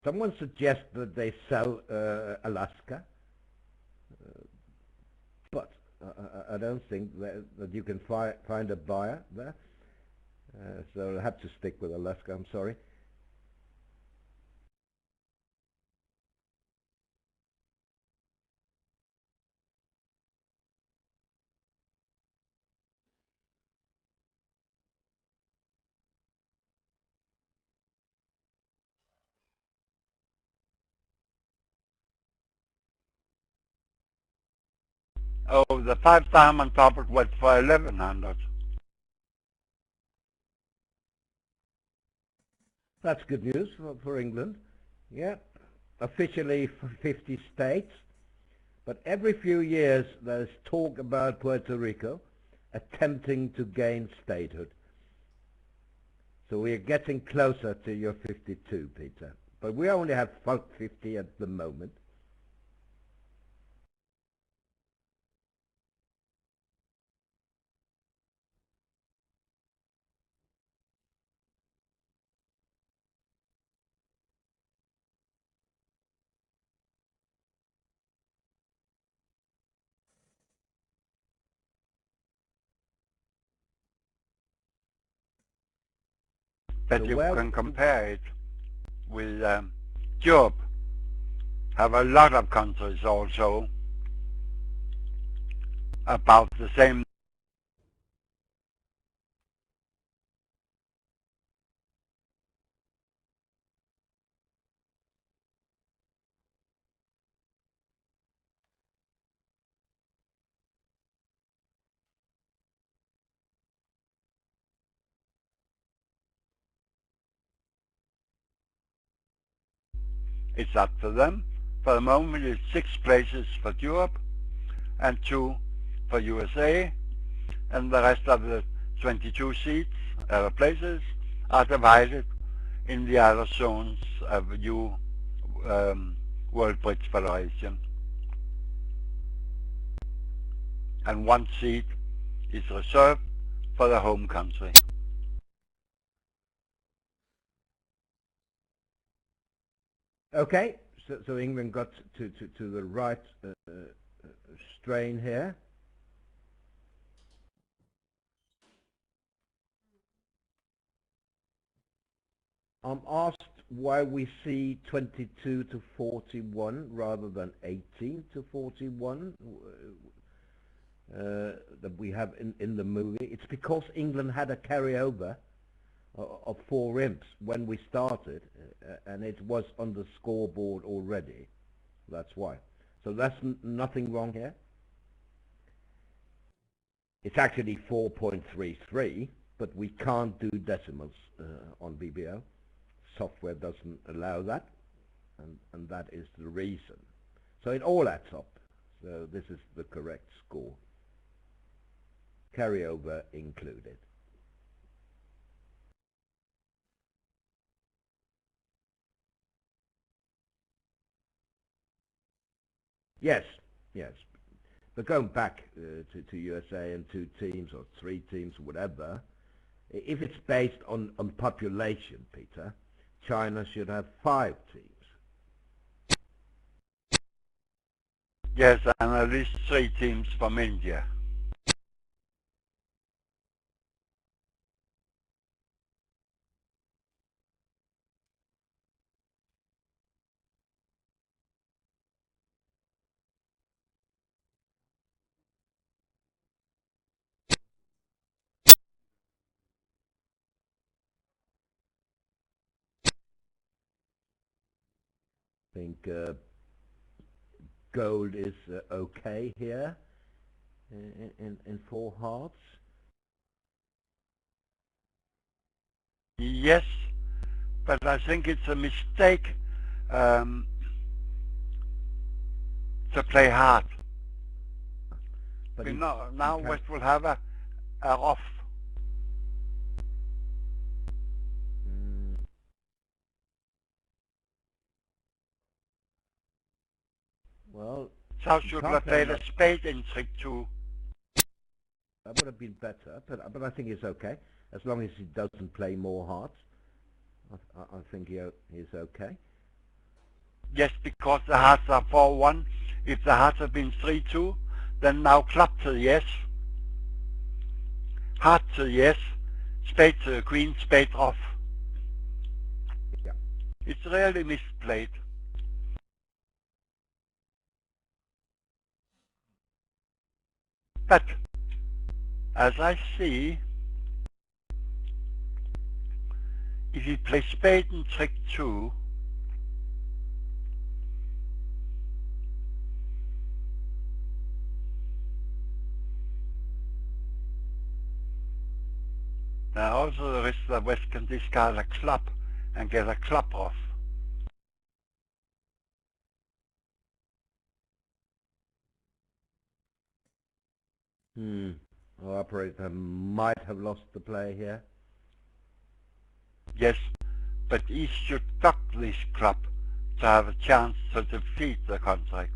Someone suggests that they sell Alaska, but I don't think that you can find a buyer there. So I'll have to stick with Alaska, I'm sorry. Oh, the 5 diamond topic went for 1100. That's good news for England. Yeah, officially 50 states, but every few years there's talk about Puerto Rico attempting to gain statehood. So we're getting closer to your 52, Peter. But we only have 50 at the moment. But So you can compare it with Europe. Have a lot of countries also about the same. It's up to them. For the moment it's 6 places for Europe and 2 for USA, and the rest of the 22 seats, places, are divided in the other zones of World Bridge Federation. And 1 seat is reserved for the home country. Okay, so England got to the right strain here. I'm asked why we see 22 to 41 rather than 18 to 41 that we have in the movie. It's because England had a carryover of 4 imps when we started, and it was on the scoreboard already. That's why. So that's nothing wrong here. It's actually 4.33, but we can't do decimals on BBO. Software doesn't allow that, and that is the reason. So it all adds up. So this is the correct score. Carryover included. Yes, yes. But going back to USA and 2 teams or 3 teams, whatever, if it's based on population, Peter, China should have 5 teams. Yes, and at least 3 teams from India. I think gold is okay here in 4 hearts. Yes, but I think it's a mistake to play hard. But Now West will have a off. Well, South should have played a spade in trick 2. that would have been better, but I think it's okay as long as he doesn't play more hearts. I think he's okay. Yes, because the hearts are 4-1. If the hearts have been 3-2, then now club to the yes, heart to the yes, spade to the queen, spade off. Yeah. It's really misplayed. But as I see, if he plays spade in trick 2, now also the risk that West can discard a club and get a club off. Our operator might have lost the play here. Yes, but East should duck this club to have a chance to defeat the contract.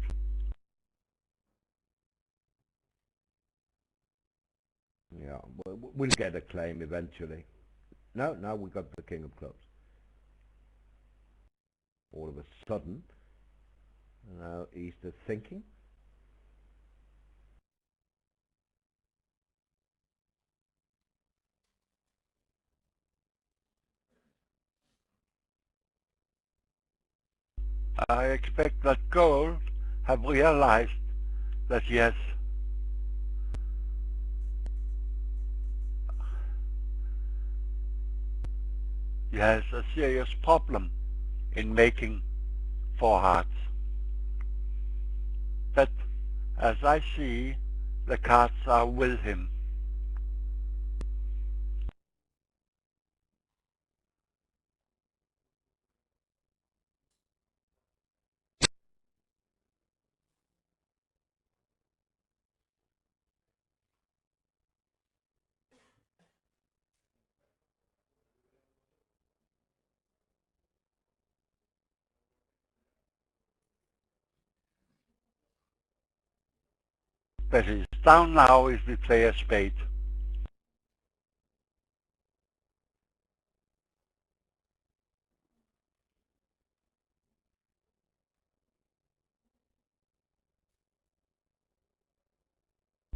Yeah, we'll get a claim eventually. No, now we got the king of clubs. All of a sudden, now East is thinking. I expect that Gold have realized that he has a serious problem in making 4 hearts. But as I see, the cards are with him. But he's down now if we play a spade.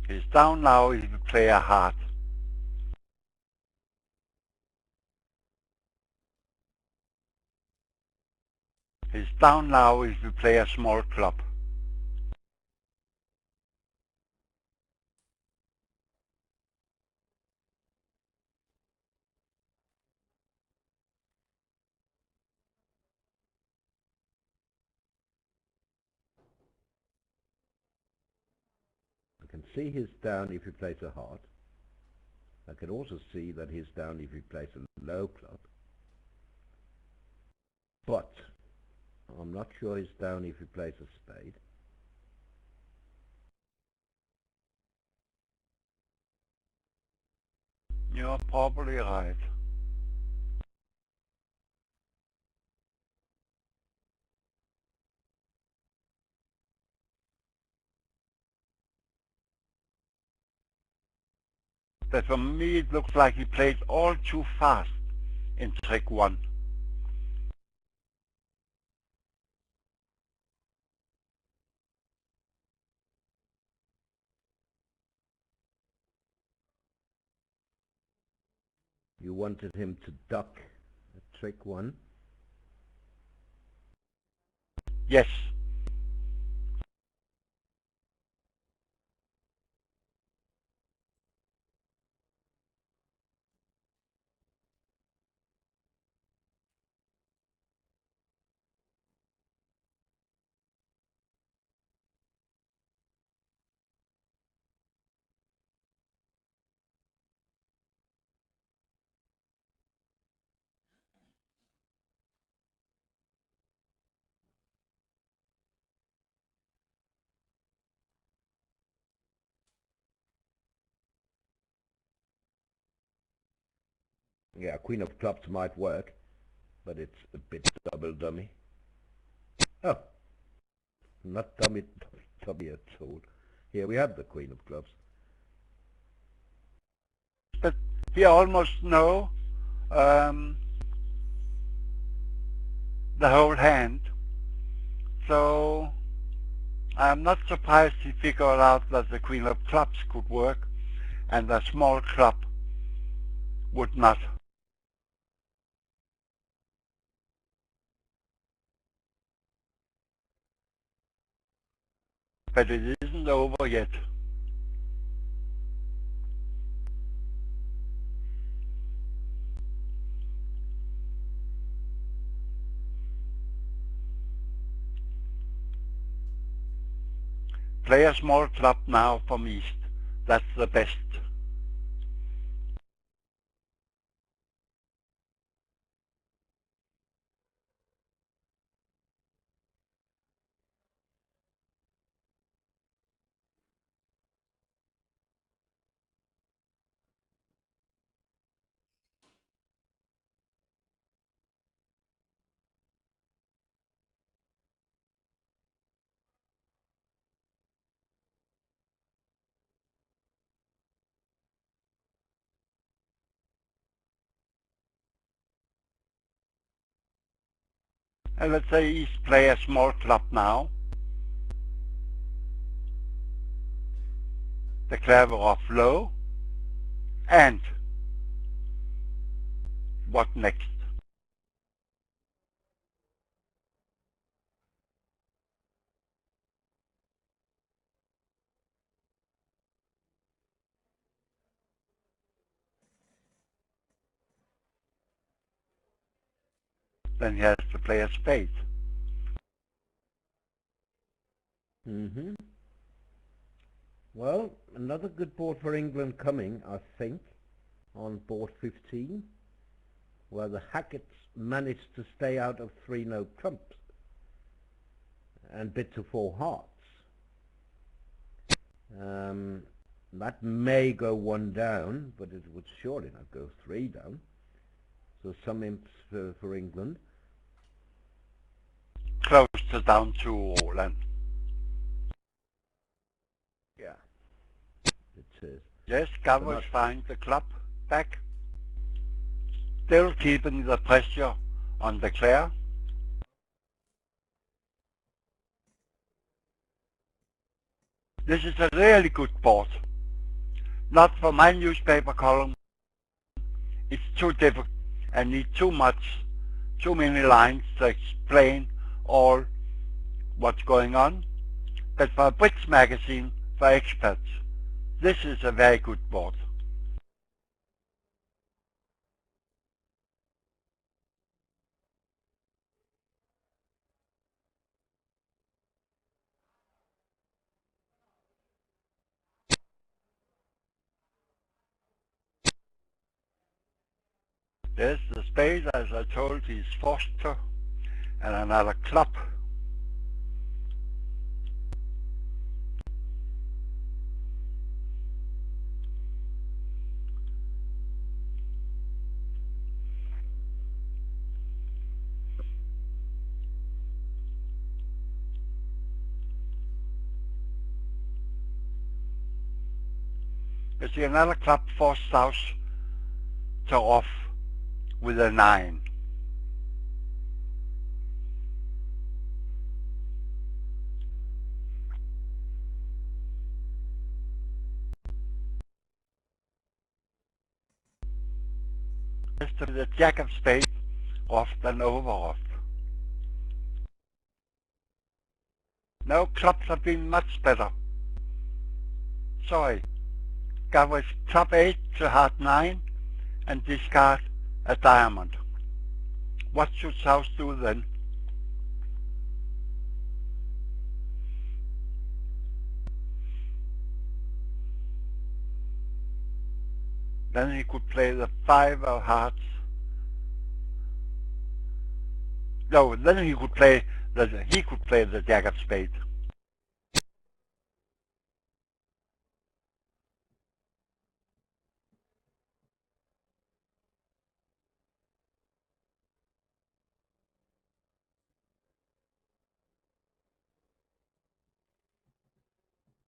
He's down now if we play a heart. He's down now if we play a small club. I can see he's down if he plays a heart. I can also see that he's down if he plays a low club. But I'm not sure he's down if he plays a spade. You're probably right. But for me it looks like he played all too fast in trick 1. wanted him to duck a trick one. Yes. Yeah, Queen of Clubs might work, but it's a bit double dummy. Oh, not dummy at all. Here we have the Queen of Clubs. But we almost know the whole hand. So I'm not surprised he figured out that the Queen of Clubs could work and the small club would not. But it isn't over yet. Play a small club now from East. That's the best. And let's say East play a small club now. The clever off low. And what next? Then he has to play a spade. Well, another good board for England coming, I think, on board 15, where the Hacketts managed to stay out of 3-no trumps and bid to 4 hearts. That may go 1 down, but it would surely not go 3 down. So some imps for England. Close to down 2 all and Yeah, it is. yes, Galway find the club back. Still keeping the pressure on the Clare. This is a really good board. Not for my newspaper column. It's too difficult and need too many lines to explain all what's going on. But for a Brits magazine, for experts, this is a very good board. There's the spade, as I told, he's forced to, and another club. You see another club forced out to off with a 9. to the jack of spades, off and over off. No, clubs have been much better. Sorry. Got with top 8 to heart 9 and discard a diamond. What should South do then? Then he could play the 5 of hearts. No, then he could play the jack of spades.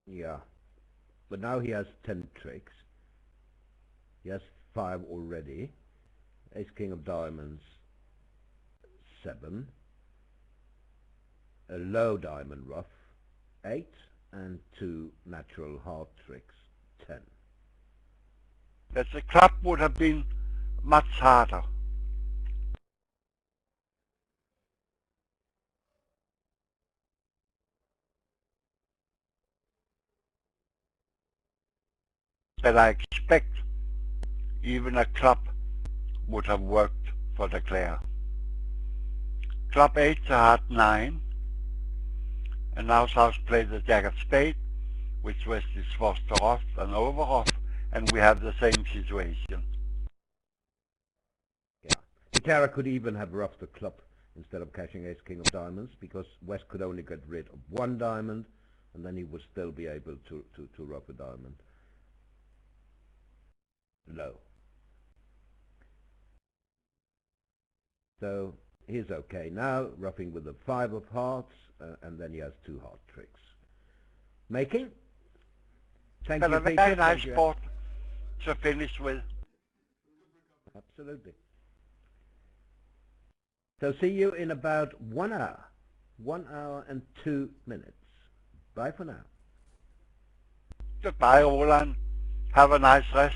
Yeah. But now he has 10 tricks. He has 5 already. Ace King of Diamonds, 7. A low diamond ruff, 8. And 2 natural heart tricks, 10. That the club would have been much harder. But I expect even a club would have worked for the Clare. Club 8 to heart 9, and now South plays the jack of spades, which West is forced to off and over off, and we have the same situation. Yeah. The Clara could even have ruffed the club instead of cashing Ace King of Diamonds, because West could only get rid of 1 diamond, and then he would still be able to ruff a diamond. Low. So he's okay now, ruffing with the 5 of hearts, and then he has 2 heart tricks. Making? Thank you, But a Peter. very nice sport to finish with. Absolutely. So see you in about 1 hour. 1 hour and 2 minutes. Bye for now. Goodbye, Roland. Have a nice rest.